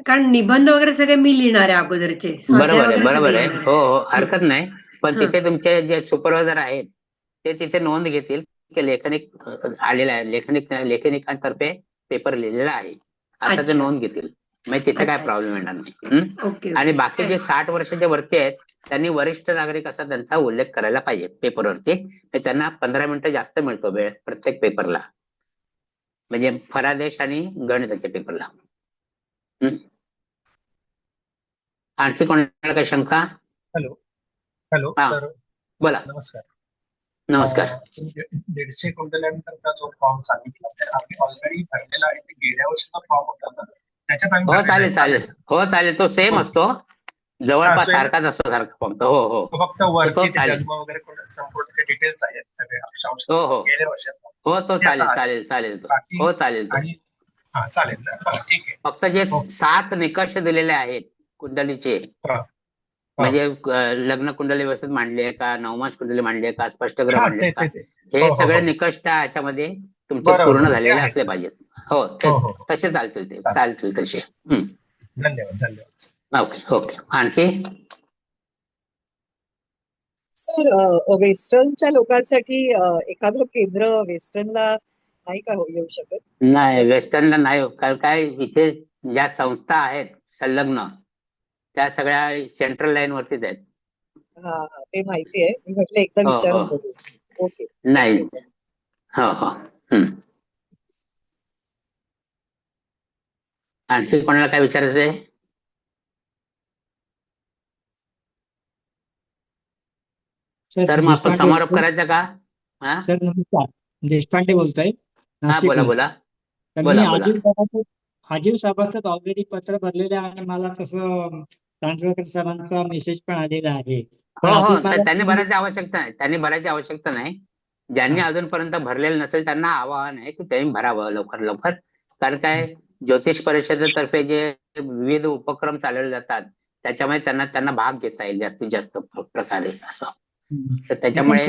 कारण निबंध वगैरे सगळे मी लिहिणार आहे अगोदरचे. बरोबर आहे. हो, हरकत नाही. पण तिथे तुमचे जे सुपरवायझर आहेत ते तिथे नोंद घेतील की लेखनिक आलेला आहे, लेखनिकांतर्फे पेपर लिहिलेला आहे असं ते नोंद घेतील. म्हणजे तिथे काय प्रॉब्लेम येणार नाही. आणि बाकी जे 60 वर्षाच्या वरती आहेत त्यांनी वरिष्ठ नागरिक असा त्यांचा उल्लेख करायला पाहिजे पेपरवरती. त्यांना 15 मिनिटं जास्त मिळतो वेळ प्रत्येक पेपरला, म्हणजे फरादेश आणि गणिताच्या पेपरला. आणखी कोणाला काही शंका? हॅलो सर, बोला. नमस्कार. 150 क्विंटलनंतरचा जो फॉर्म सांगितला तर आम्ही ऑलरेडी भरलेला आहे. ते गेल्या वर्षीचा फॉर्म होता ना, त्याच्यात आम्ही चालेल. तो सेम असतो, जवळपास सारखाच असतो सारखा फॉर्म. हो, फक्त वरती जन्म वगैरे संपूर्ण डिटेल्स आहेत सगळे अक्षांश गेल्या वर्षात. हो, तो चालेल. हो, चालेल. चालेल ना, ठीक आहे. फक्त जे 7 निकष दिलेले आहेत कुंडलीचे म्हणजे लग्न कुंडली व्यवस्थित मांडली आहे का, नवमास कुंडली मांडली आहे का, स्पष्टग्रह हा मांडलेत का, ते हे हो हो सगळे हो निकष त्या ह्याच्यामध्ये तुमचे बरोबर पूर्ण बरोबर ते झालेले आहे असले पाहिजेत. हो, ते हो हो हो तसे चालतील, ते चालेल. चालतील तसे. धन्यवाद धन्यवाद. Okay okay. आणखी सर वेस्टर्नच्या लोकांसाठी एखादं केंद्र वेस्टर्नला नाही का येऊ शकत नाही, असं? वेस्टर्नला नाही हो. कारण काय, इथे ज्या संस्था आहेत संलग्न, त्या सगळ्या सेंट्रल लाईन वरतीच आहेत. हा हा ते माहिती आहे. मी म्हटलं एकदा हो हो. विचारून बघू. ओके, नाही. Thank you sir. हो हो. आणखी कोणाला काय विचारायचंय? सर, मग आपण देशपांडे समारोप बोलतोय. करायचा का? हा सर नमस्कार, देशपांडे बोलतोय हा, नाशिकहून. बोला तर मी बोला बोला. आजीव सभासद ऑलरेडी पत्र भरलेलं आहे आणि मला तसं चांदवडकर सरांचा मेसेज पण आलेला आहे. पण हो हो, अजून तर मला त्यांनी भरायची आवश्यकता नाही, त्यांनी भरायची आवश्यकता नाही. ज्यांनी हा. अजूनपर्यंत भरलेलं नसेल त्यांना आवाहन आहे की त्यांनी भरावं लवकर लवकर. कारण काय, ज्योतिष परिषदेतर्फे जे विविध उपक्रम चालवले जातात त्याच्यामुळे त्यांना भाग घेता येईल जास्तीत जास्त प्रकारे असं. तर त्याच्यामुळे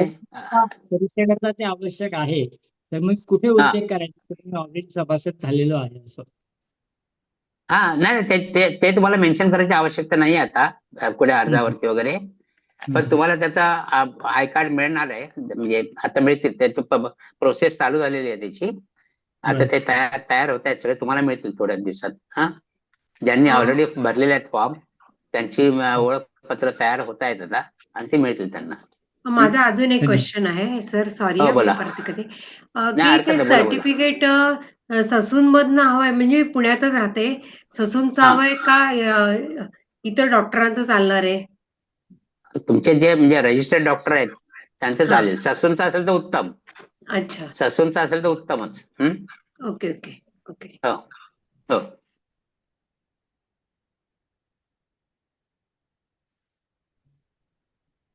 परिषदेला ते आवश्यक आहे. तर मग कुठे हा उल्लेख करायचा, मी ऑलरेडी सभासद झालेलो आहे असं? हा, नाही ते ते ते तुम्हाला मेन्शन करायची आवश्यकता नाही आता पुढे हम्म, अर्जावरती वगैरे. पण हम्म. तुम्हाला त्याचा आय कार्ड मिळणार आहे, म्हणजे आता मिळतील, त्याची प्रोसेस चालू झालेली आहे त्याची. आता बरं. ते तयार होत आहेत सगळे, तुम्हाला मिळतील थोड्याच दिवसात. हा, ज्यांनी अं, ऑलरेडी भरलेले आहेत फॉर्म त्यांची ओळखपत्र तयार होत आहेत आता, आणि ते मिळतील त्यांना. माझा अजून एक धन्यवाद. क्वेश्चन आहे सर, सॉरी हो, मी बोला. परत कधी नाही, की हरकत ते नाही, बोला बोला. सर्टिफिकेट ससूनमधनं हवंय, म्हणजे मी पुण्यातच राहते, ससूनचं हा, हवंय का इतर डॉक्टरांचं चालणार आहे? तुमचे जे म्हणजे रजिस्टर्ड डॉक्टर आहेत त्यांचं हा, चालेल. ससूनचं असेल तर उत्तम, अच्छा, ससूनचं असेल तर उत्तमच. Okay okay okay. हो हो.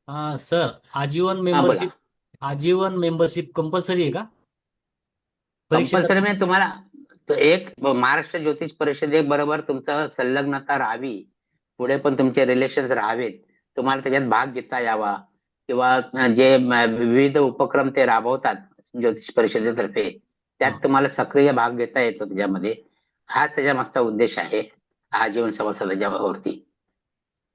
हा सर, हा, बोला. आजीवन मेंबरशिप कंपल्सरी आहे का परीक्षेला? कंपल्सरी म्हणजे तुम्हाला तो एक महाराष्ट्र ज्योतिष परिषदे बरोबर तुमचं संलग्नता राहावी, पुढे पण तुमचे रिलेशन्स राहावेत, तुम्हाला त्याच्यात भाग घेता यावा, किंवा जे विविध उपक्रम ते राबवतात ज्योतिष परिषदेतर्फे त्यात तुम्हाला सक्रिय भाग घेता येतो त्याच्यामध्ये, हा त्याच्या मागचा उद्देश आहे आजीवन सभासदाच्या वरती.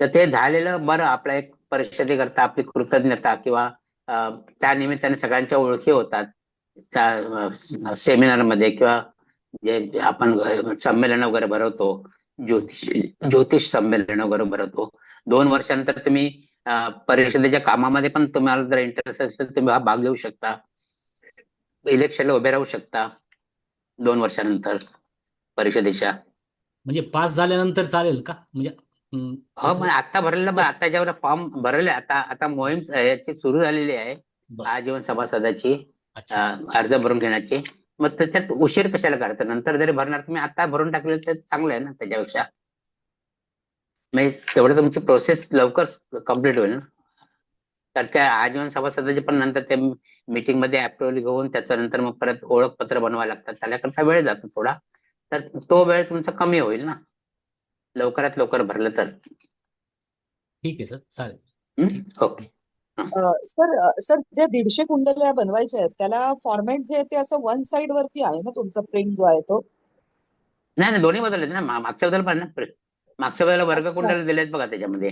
तर ते झालेलं बरं, आपल्या एक परिषदेकरता आपली कृतज्ञता, किंवा त्या निमित्ताने सगळ्यांच्या ओळखी होतात त्या सेमिनार मध्ये, किंवा जे आपण संमेलन वगैरे भरवतो, ज्योतिष संमेलन वगैरे भरवतो. 2 वर्षानंतर तुम्ही परिषदेच्या कामामध्ये पण तुम्हाला जर इंटरेस्ट असेल तर तुम्ही हा भाग घेऊ शकता, इलेक्शनला उभे राहू शकता 2 वर्षानंतर परिषदेच्या. म्हणजे पास झाल्यानंतर चालेल का? म्हणजे हो, मग आता भरलेलं, आता ज्यावर फॉर्म भरले, आता मोहीम याची सुरू झालेली आहे बरं. आजीवन सभासदाची अच्छा, अर्ज भरून घेण्याची. मग त्याच्यात उशीर कशाला करता, नंतर जरी भरणार तुम्ही, आता भरून टाकले तर चांगलं आहे ना त्याच्यापेक्षा. म्हणजे तेवढं तुमची प्रोसेस लवकर कम्प्लीट होईल ना. तर काय, आजीवन सभासदाचे पण नंतर ते मीटिंग मध्ये अप्रुव्हल घेऊन त्याच्यानंतर मग परत ओळखपत्र बनवावं लागतात, त्याच्याकरता वेळ जातो थोडा. तर तो वेळ तुमचा कमी होईल ना लवकरात लवकर भरलं तर. ठीक आहे सर, चालेल. ओके. सर ज्या 150 कुंडल्या बनवायच्या आहेत त्याला फॉर्मॅट जे आहे ते असं वन साइड वरती आहे ना, तुमचा प्रिंट जो आहे तो? नाही नाही, दोन्ही बदललेत ना, मागच्या बद्दल पण ना, मागच्या वेळेला वर्ग अच्छा, कुंडल दिलेत बघा त्याच्यामध्ये,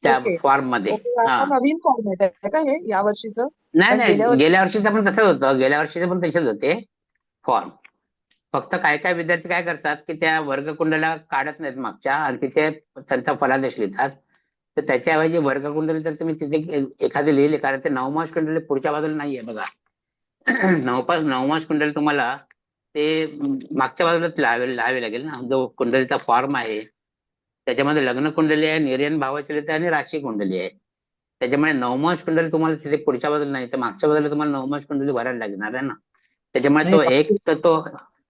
त्या ओके फॉर्म मध्ये. ओके. हा, आता नवीन फॉर्मॅट आहे का हे या वर्षीचं? नाही कारण गेल्या नाही, वर्षी गेल्या वर्षीचं पण तसंच होतं, गेल्या वर्षीचे पण तसेच होते फॉर्म. फक्त काय काय विद्यार्थी काय करतात की त्या वर्ग कुंडला काढत नाहीत मागच्या, आणि तिथे त्यांचा फलादेश लिहितात. तर त्याच्याऐवजी वर्ग कुंडली तर तुम्ही तिथे एखादी लिहिली, कारण ते नवमास कुंडली पुढच्या बाजूला नाहीये बघा. नवमास कुंडली तुम्हाला ते मागच्या बाजूलाच लावावी लागेल ना. जो कुंडलीचा फॉर्म आहे त्याच्यामध्ये लग्न कुंडली आहे, निर्यन भावचलित आहे, आणि राशी कुंडली आहे. त्याच्यामुळे नवमास कुंडली तुम्हाला तिथे पुढच्या बाजूला नाही, तर मागच्या बाजूला तुम्हाला नवमास कुंडली भरायला लागणार आहे ना. त्याच्यामुळे नाही, तो एक तर तो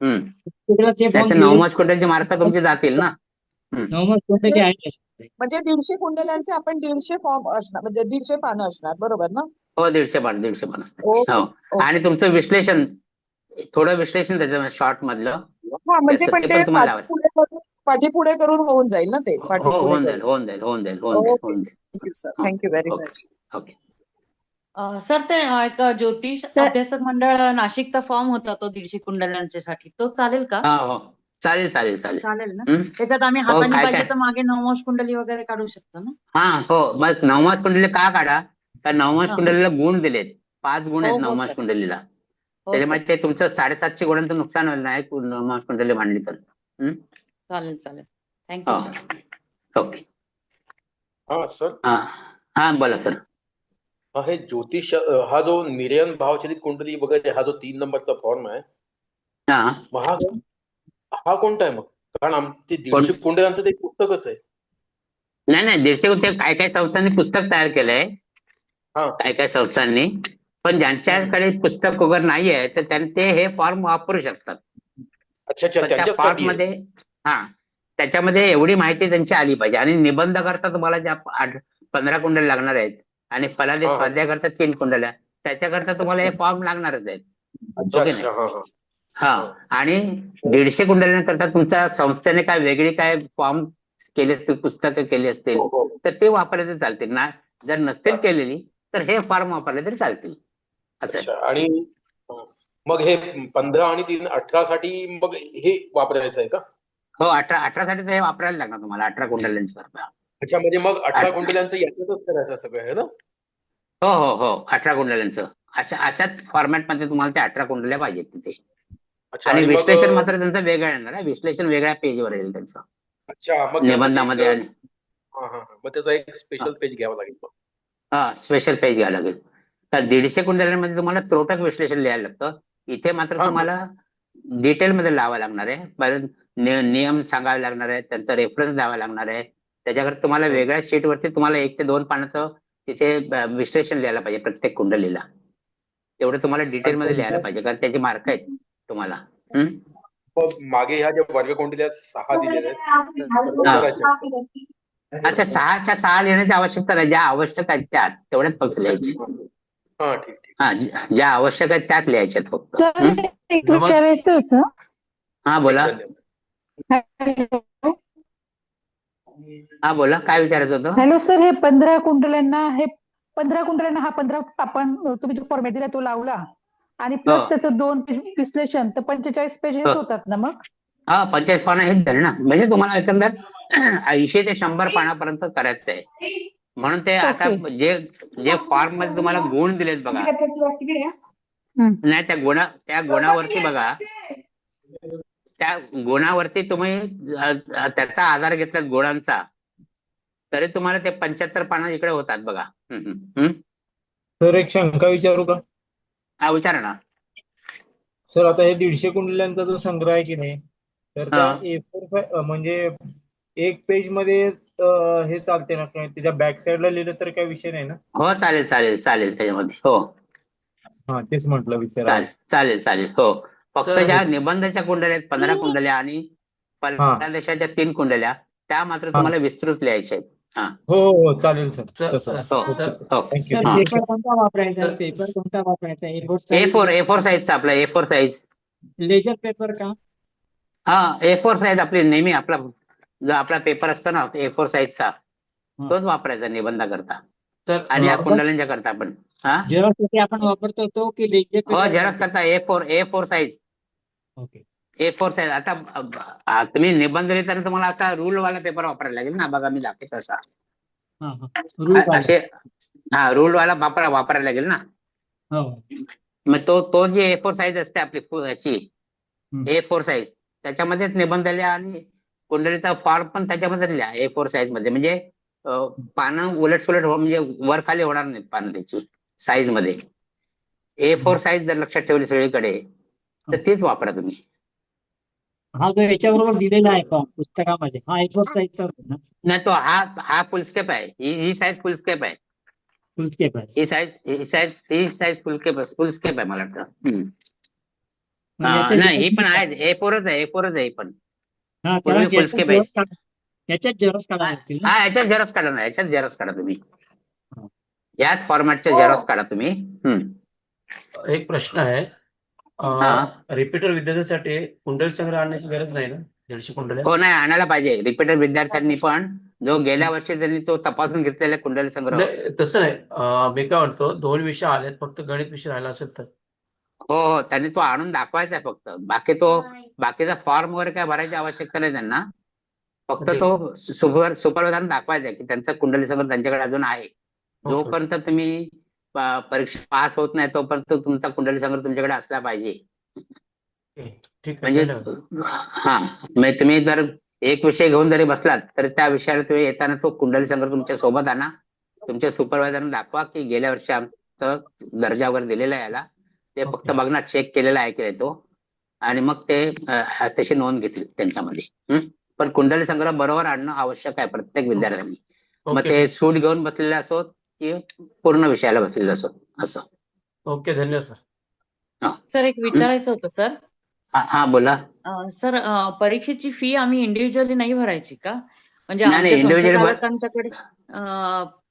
तिकडे ते फॉर्म त्याचे दिले. नवमास कुंडलीचे मार्क तुमचे जातील ना. नॉर्मल कुंडली म्हणजे आहे त्याच्यामध्ये. 150 कुंडल्यांचे आपण 150 फॉर्म असणार, म्हणजे 150 पानं असणार, बरोबर ना? हो, 150 पान असतात. ओके हो, ओके. आणि तुमचं विश्लेषण, थोडं विश्लेषण त्याच्यामध्ये शॉर्ट मधलं हा म्हणजे त्याचं, पण ते ते पण तुम्हाला लावायचं. पाठीपुढे करून होऊन जाईल ना ते हो पाठीपुढे होऊन करून. जाईल होऊन जाईल होऊन जाईल होऊन जाईल ओके, होऊन जाईल थँक्यू सर, हो thank you very okay much. Okay sir ते एक ज्योतिष अभ्यासक मंडळ नाशिकचा फॉर्म होता तो 150 कुंडल्यांसाठी तो चालेल का? हा हो चालेल चालेल चालेल चालेल ना? हम्म? त्याच्यात आम्ही हो हाताने काय पाहिजे काय तर मागे नवमास कुंडली वगैरे काढू शकतो ना? हा हो मग नवमास कुंडली का काढा? तर नवमास हा. कुंडलीला गुण दिलेत 5 गुण आहेत हो नवमास सर. कुंडलीला हो त्याच्यामुळे सर. ते तुमचं 750 गुणांचं नुकसान होईल नाही नवमास कुंडली मांडली तर हम्म? चालेल चालेल. थँक्यू हो सर. ओके हा सर, हा हा बोला सर हे ज्योतिष हा जो निर्यन भावचलित कुंडली वगैरे हा जो 3 नंबरचा फॉर्म आहे हा मग हा कोणता आहे मग? कारण ते कोण 150 कुंडल्यांचं ते पुस्तकच आहे. नाही नाही 150 ते काय काय संस्थांनी पुस्तक तयार केलंय हा काय काय संस्थांनी पण ज्यांच्याकडे पुस्तक वगैरे नाही आहे तर ते हे फॉर्म वापरू शकतात अच्छा अच्छा, पण त्या फॉर्म त्यांच्यासाठी आहे. मध्ये हा त्याच्यामध्ये एवढी माहिती त्यांची आली पाहिजे आणि निबंध करता तुम्हाला ज्या 15 कुंडल्या लागणार आहेत आणि फलादेश हा हा स्वाध्याय करता 3 कुंडल्या त्याच्याकरता तुम्हाला हे अच्छा फॉर्म लागणारच आहेत अच्छा ओके नाही अच्छा, हा हा हा हा. आणि 150 कुंडल्यांकरता तुमच्या संस्थेने काय वेगळी काय फॉर्म केले असतील पुस्तकं केली असतील हो हो तर ते वापरले तर चालतील ना जर नसतील चालेल. केलेली तर हे फॉर्म वापरले तरी चालतील असं आहे. अच्छा आणि मग हे 15 आणि 3 18 साठी मग हे वापरायचं आहे का? हो 18 साठी तर हे वापरायला लागणार तुम्हाला 18 कुंडल्यांची करता अच्छा, म्हणजे मग 18 आठ- कुंडल्यांचं याच्यातच करायचं सगळं आहे ना? हो हो हो 18 कुंडल्यांचं अशाच फॉर्मॅटमध्ये तुम्हाला त्या 18 कुंडल्या पाहिजेत तिथे अच्छा आणि आणि मग विश्लेषण मात्र त्यांचं वेगळं येणार आहे विश्लेषण वेगळ्या पेजवर येईल त्यांचं अच्छा मग त्यासाठी निबंधामध्ये आणि हा हा हा, मग त्याचा एक स्पेशल पेज घ्यावा लागेल मग. हा स्पेशल पेज घ्यावं लागेल तर 150 कुंडल्यांमध्ये तुम्हाला त्रोटक विश्लेषण लिहायला लागतं इथे मात्र हा तुम्हाला डिटेलमध्ये लावावं लागणार आहे कारण नियम सांगावे लागणार आहे त्यांचा रेफरन्स द्यावा लागणार आहे त्याच्याकडे तुम्हाला हा. वेगळ्या शीटवरती तुम्हाला 1 ते 2 पानाचं तिथे विश्लेषण लिहायला पाहिजे प्रत्येक कुंडलीला तेवढं तुम्हाला डिटेलमध्ये लिहायला पाहिजे कारण त्याचे मार्क आहेत तुम्हाला हम्म? मग मागे ह्या ज्या वर्ग कुंडल्या 6 दिलेल्या आहेत त्या सर्व हा. करायच्या आहेत का? आता 6च्या 6 लिहिण्याची आवश्यकता नाही ज्या आवश्यक आहेत त्यात तेवढ्याच फक्त लिहायचे हा ठीक ठीक. हा ज्या आवश्यक आहेत त्यात लिहायच्यात फक्त सर हम्म? एक विचारायचं होतं. हा बोला हा बोला काय विचारायचं होतं हॅलो सर, हे 15 कुंडल्यांना हा 15 आपण तुम्ही जो फॉर्मॅट दिला तो लावला आणि हो प्लस त्याचं 2 विश्लेषण तर 45 पेजेस होतात ना मग? हा 45 पानं हेच झाले ना म्हणजे तुम्हाला एकंदर 80 ते 100 पानापर्यंत करायचं आहे म्हणून ते आता ओके. जे फॉर्म मध्ये तुम्हाला गुण दिलेत बघा हम्म. नाही त्या गुणावरती बघा त्या गुणावरती तुम्ही त्याचा आधार घेतलात गुणांचा तरी तुम्हाला ते 75 पानं इकडे होतात बघा सर एक शंका विचारू का? हा विचारा ना सर आता हे 150 कुंडल्यांचा जो संग्रह आहे की नाही तर त्या हा A4 म्हणजे एक पेज मध्ये हे चालते ना काय त्याच्या बॅक साईडला लिहिलं तर काही विषय नाही ना? हो चालेल चालेल चालेल त्याच्यामध्ये हो हा तेच म्हटलं विचारावं. चालेल चालेल हो फक्त सर ज्या निबंधाच्या कुंडल्या आहेत 15 कुंडल्या आणि हा फलदेशाच्या 3 कुंडल्या त्या मात्र हा तुम्हाला विस्तृत लिहायच्या आहेत हा हो हो चालेल सर तसं. हो ओके. हो थँक्यू. सर हा पेपर कोणता वापरायचा पेपर कोणता वापरायचा A4 साईज A4 साईजचा आपला A4 साईज लेजर पेपर का? हा A4 साईज आपली नेहमी आपला जो आपला पेपर असतो ना A4 साईजचा तोच वापरायचा निबंधा करता तर आणि या कुंडल्यांच्या करता आपण हा झेरॉक्ससाठी आपण वापरतो तो की लेजर हो पेपर झेरॉक्स करता A4 size okay A4 size आता तुम्ही निबंध लिहिताना तुम्हाला आता रूल वाला पेपर वापरायला लागेल ना बघा मी दाखवतो तसा हा हा रूल असे हा रूल वाला वापरायला लागेल ना हो मग तो जी A4 साईज असते आपली याची हम्म. A4 साईज त्याच्यामध्येच निबंध लिहा आणि कुंडलीचा फॉर्म पण त्याच्यामध्येच लिहा A4 साईज मध्ये म्हणजे पानं उलटसुलट म्हणजे वर खाली होणार नाहीत पानं त्याची साईज मध्ये A4 साईज जर लक्षात ठेवली सगळीकडे तर तीच वापरा तुम्ही हा जो याच्याबरोबर दिलेला आहे फॉर्म पुस्तकामध्ये हा A4 साईजचा होता ना नाही तो हा फुलस्केप आहे ही साईज फुलस्केप आहे फुल स्केप आहे ही साईज फुलस्केप आहे मला वाटतं याच्या नाही ही पण आहे A4च आहे ही पण हा पूर्वी त्याला फुलस्केप आहे याच्यात झेरॉक्स काढावं लागतील ना हा याच्यात झेरॉक्स काढा ना याच्यात झेरॉक्स काढा तुम्ही हा. याच फॉर्मॅटचे झेरॉक्स काढा तुम्ही एक प्रश्न आहे हा रिपीटर विद्यार्थ्यांसाठी कुंडली संग्रह आणण्याची गरज नाही ना दीडशे कुंडल्या हो, नाही आणायला पाहिजे. रिपीटर विद्यार्थ्यांनी पण जो गेल्या वर्षी त्यांनी तो तपासून घेतलेला कुंडली संग्रह. नाही, तसं नाही. मी काय म्हणतो 2 विषय आलेत, फक्त गणित विषय राहिला असेल तर. हो, त्यांनी तो आणून दाखवायचा आहे फक्त. बाकीचा फॉर्म वगैरे काय भरायची आवश्यकता नाही त्यांना. फक्त ओके. तो सुपरवायझरला दाखवायचा आहे की त्यांचा कुंडली संग्रह त्यांच्याकडे अजून आहे. जोपर्यंत तुम्ही परीक्षा पास होत नाही तोपर्यंत तुमचा कुंडली संग्रह तुमच्याकडे असला पाहिजे. ठीक आहे. म्हणजे धन्यवाद. म्हणजे तुम्ही जर एक विषय घेऊन जरी बसलात तर त्या विषयाला तुम्ही येताना तो कुंडली संग्रह तुमच्या सोबत आणा. तुमच्या सुपरवायझरला दाखवा की गेल्या वर्षी आमचं दर्जा वगैरे दिलेला आहे याला. ते फक्त बघणार चेक केलेला आहे की नाही तो, आणि मग ते तशी नोंद घेतली त्यांच्यामध्ये. पण कुंडली संग्रह बरोबर आणणं आवश्यक आहे प्रत्येक विद्यार्थ्यांनी. मग ते सूट घेऊन बसलेले असोत की पूर्ण विषयाला बसलेले असोत असं. ओके, धन्यवाद सर. सर एक विचारायचं होतं सर. हा बोला. सर परीक्षेची फी आम्ही इंडिव्हिज्युअली नाही भरायची का? म्हणजे नाही, आमच्या individually संस्थाचालकांच्याकडे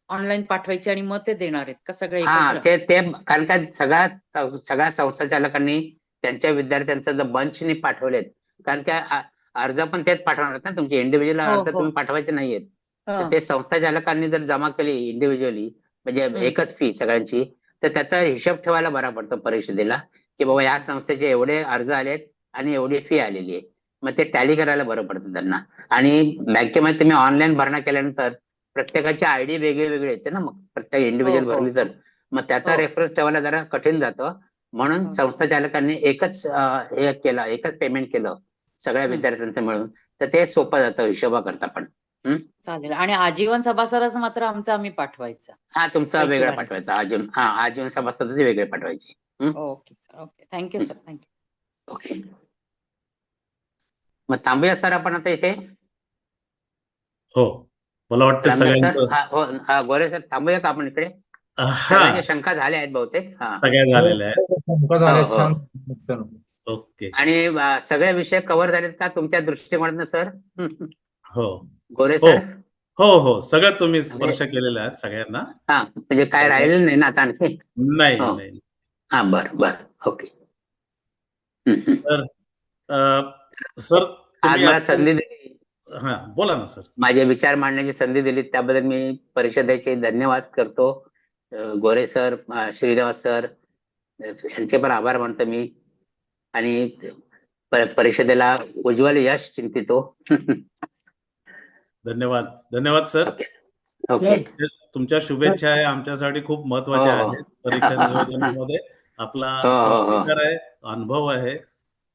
ऑनलाईन पाठवायचे आणि मग ते देणार आहेत का सगळे हा एकत्र? ते कारण का सगळ्या संस्थाचालकांनी त्यांच्या विद्यार्थ्यांचं जर बंचनी पाठवलेत, कारण त्या अर्ज पण तेच पाठवणार आहेत ना. तुमचे इंडिव्हिज्युअल अर्ज तुम्ही पाठवायचे नाहीयेत. तर ते संस्थाचालकांनी जर जमा केली इंडिव्हिज्युअली म्हणजे एकच फी सगळ्यांची, तर त्याचा हिशोब ठेवायला बरा पडतो परिषदेला की बाबा या संस्थेचे एवढे अर्ज आलेत आणि एवढी फी आलेली आहे. मग ते टॅली करायला बरं पडतं त्यांना. आणि बँकेमध्ये तुम्ही ऑनलाईन भरणा केल्यानंतर प्रत्येकाची आयडी वेगळी वेगळी येते ना. मग प्रत्येक इंडिव्हिज्युअल भरली तर मग त्याचा रेफरन्स ठेवायला जरा कठीण जातं. म्हणून संस्थाचालकांनी एकच एकच पेमेंट केलं सगळ्या विद्यार्थ्यांचं मिळून, तर ते सोपं जातं हिशोबाकरता पण. चालेल. आणि आजीवन सभासदच मात्र आम्ही पाठवायचं. हा तुमचा वेगळा पाठवायचा. आजीवन सभासद वेगळे पाठवायचे. Okay sir. Okay, thank you sir. Thank you. Okay, मग थांबूया सर आपण आता इथे. हो, मला वाटतं सगळ्यांचं. गोरे सर थांबूया का आपण इकडे? सगळ्यांच्या शंका झाल्या आहेत बहुतेक. सगळ्या झालेल्या आहेत. ओके. आणि सगळे विषय कव्हर झालेत का तुमच्या दृष्टिकोनातून सर? हो गोरे सर. हो, सगळं तुम्ही स्पर्श केलेलं आहे सगळ्यांना. हा म्हणजे काय राहिलेलं नाही ना आता आणखी? नाही. हा बर. ओके. तर सर आज मला संधी दिली, हा बोला ना सर. माझे विचार मांडण्याची संधी दिली त्याबद्दल मी परिषदेचे धन्यवाद करतो. गोरे सर, श्रीनिवास सर यांचे पण आभार मानतो मी. आणि परिषदेला उज्ज्वल यश चिंतितो. धन्यवाद सर. ओके. तुमच्या शुभेच्छा आहे आमच्यासाठी खूप महत्वाच्या आहेत. परीक्षा नियोजनामध्ये आपला आहे, अनुभव आहे.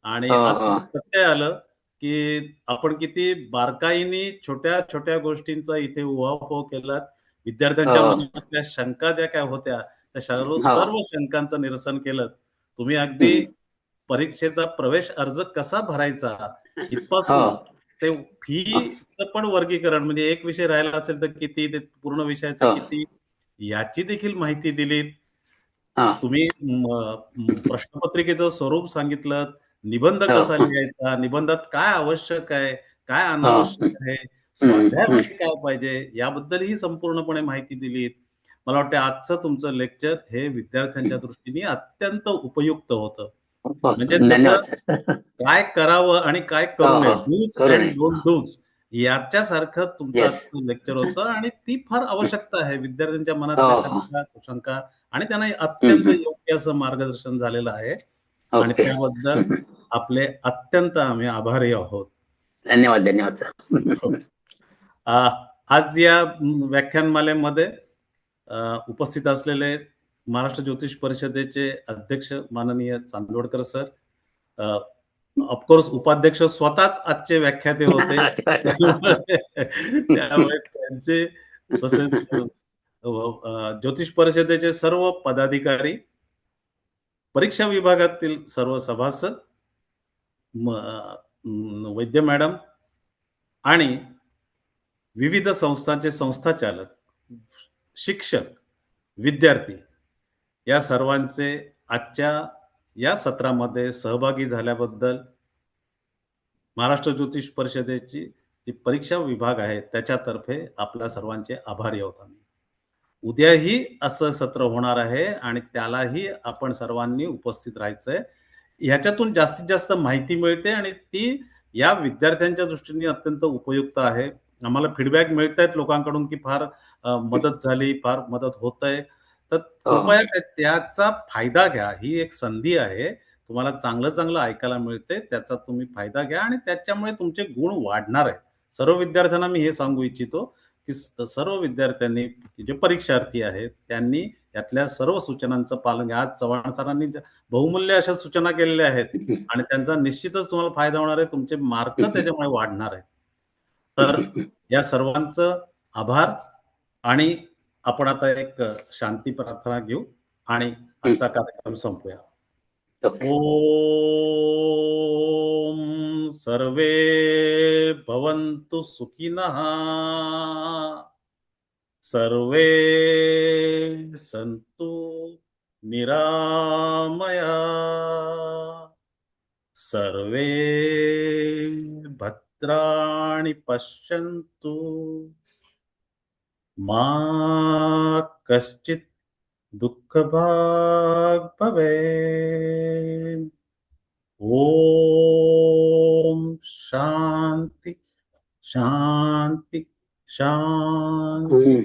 आणि असं सत्य आलं की आपण किती बारकाईने छोट्या छोट्या गोष्टींचा इथे उहापोह केला. विद्यार्थ्यांच्या मनातल्या शंका ज्या काय होत्या त्या सर्व शंकांचं निरसन केलं तुम्ही. अगदी परीक्षेचा प्रवेश अर्ज कसा भरायचा इथपासून ते फीचं पण वर्गीकरण, म्हणजे एक विषय राहिला असेल तर किती, ते पूर्ण विषयाचं किती, याची देखील माहिती दिलीत तुम्ही. प्रश्नपत्रिकेचं स्वरूप सांगितलं, निबंध कसा लिहायचा, निबंधात काय आवश्यक आहे, काय अनावश्यक आहे, स्वाध्यायामध्ये काय पाहिजे, याबद्दलही संपूर्णपणे माहिती दिलीत. मला वाटतं आजचं तुमचं लेक्चर हे विद्यार्थ्यांच्या दृष्टीने अत्यंत उपयुक्त होतं. म्हणजे काय करावं आणि काय करू नये, डूज अँड डोंट डूज याच्यासारखं तुमचं आजचं लेक्चर होतं. आणि ती फार आवश्यकता आहे. विद्यार्थ्यांच्या मनात शंका आणि त्यांना अत्यंत योग्य असं मार्गदर्शन झालेलं आहे. आणि त्याबद्दल आपले अत्यंत आम्ही आभारी आहोत. धन्यवाद सर. आज या व्याख्यानमालेमध्ये उपस्थित असलेले महाराष्ट्र ज्योतिष परिषदेचे अध्यक्ष माननीय चांदवडकर सर, ऑफकोर्स उपाध्यक्ष स्वतःच आजचे व्याख्याते होते. त्यामुळे त्यांचे, तसेच ज्योतिष परिषदेचे सर्व पदाधिकारी, परीक्षा विभागातील सर्व सभासद, वैद्य मॅडम आणि विविध संस्थांचे संस्थाचालक, शिक्षक, विद्यार्थी या सर्वांचे आजच्या या सत्रामध्ये सहभागी झाल्याबद्दल महाराष्ट्र ज्योतिष परिषदेची जी परीक्षा विभाग आहे त्याच्यातर्फे आपल्या सर्वांचे आभारी आहोत आम्ही. उद्याही असं सत्र होणार आहे आणि त्यालाही आपण सर्वांनी उपस्थित राहायचंय. ह्याच्यातून जास्तीत जास्त माहिती मिळते आणि ती या विद्यार्थ्यांच्या दृष्टीने अत्यंत उपयुक्त आहे. आम्हाला फीडबॅक मिळत आहेत लोकांकडून की फार मदत झाली, फार मदत होत आहे. तर कृपया त्याचा फायदा घ्या. ही एक संधी आहे. तुम्हाला चांगलं चांगलं ऐकायला मिळते, त्याचा तुम्ही फायदा घ्या आणि त्याच्यामुळे तुमचे गुण वाढणार आहेत. सर्व विद्यार्थ्यांना मी हे सांगू इच्छितो की सर्व विद्यार्थ्यांनी जे परीक्षार्थी आहेत त्यांनी यातल्या सर्व सूचनांचं पालन घ्या. आज चव्हाण सरांनी बहुमूल्य अशा सूचना केलेल्या आहेत आणि त्यांचा निश्चितच तुम्हाला फायदा होणार आहे. तुमचे मार्क त्याच्यामुळे वाढणार आहेत. तर या सर्वांचं आभार आणि आपण आता एक शांती प्रार्थना घेऊ आणि आजचा कार्यक्रम संपूया. ओम सर्वे भवन्तु सुखिनः सर्वे सन्तु निरामया सर्वे भद्राणि पश्यन्तु मा कश्चित् दुःखभाग् भवेत्. ओम शांति शांति शांति.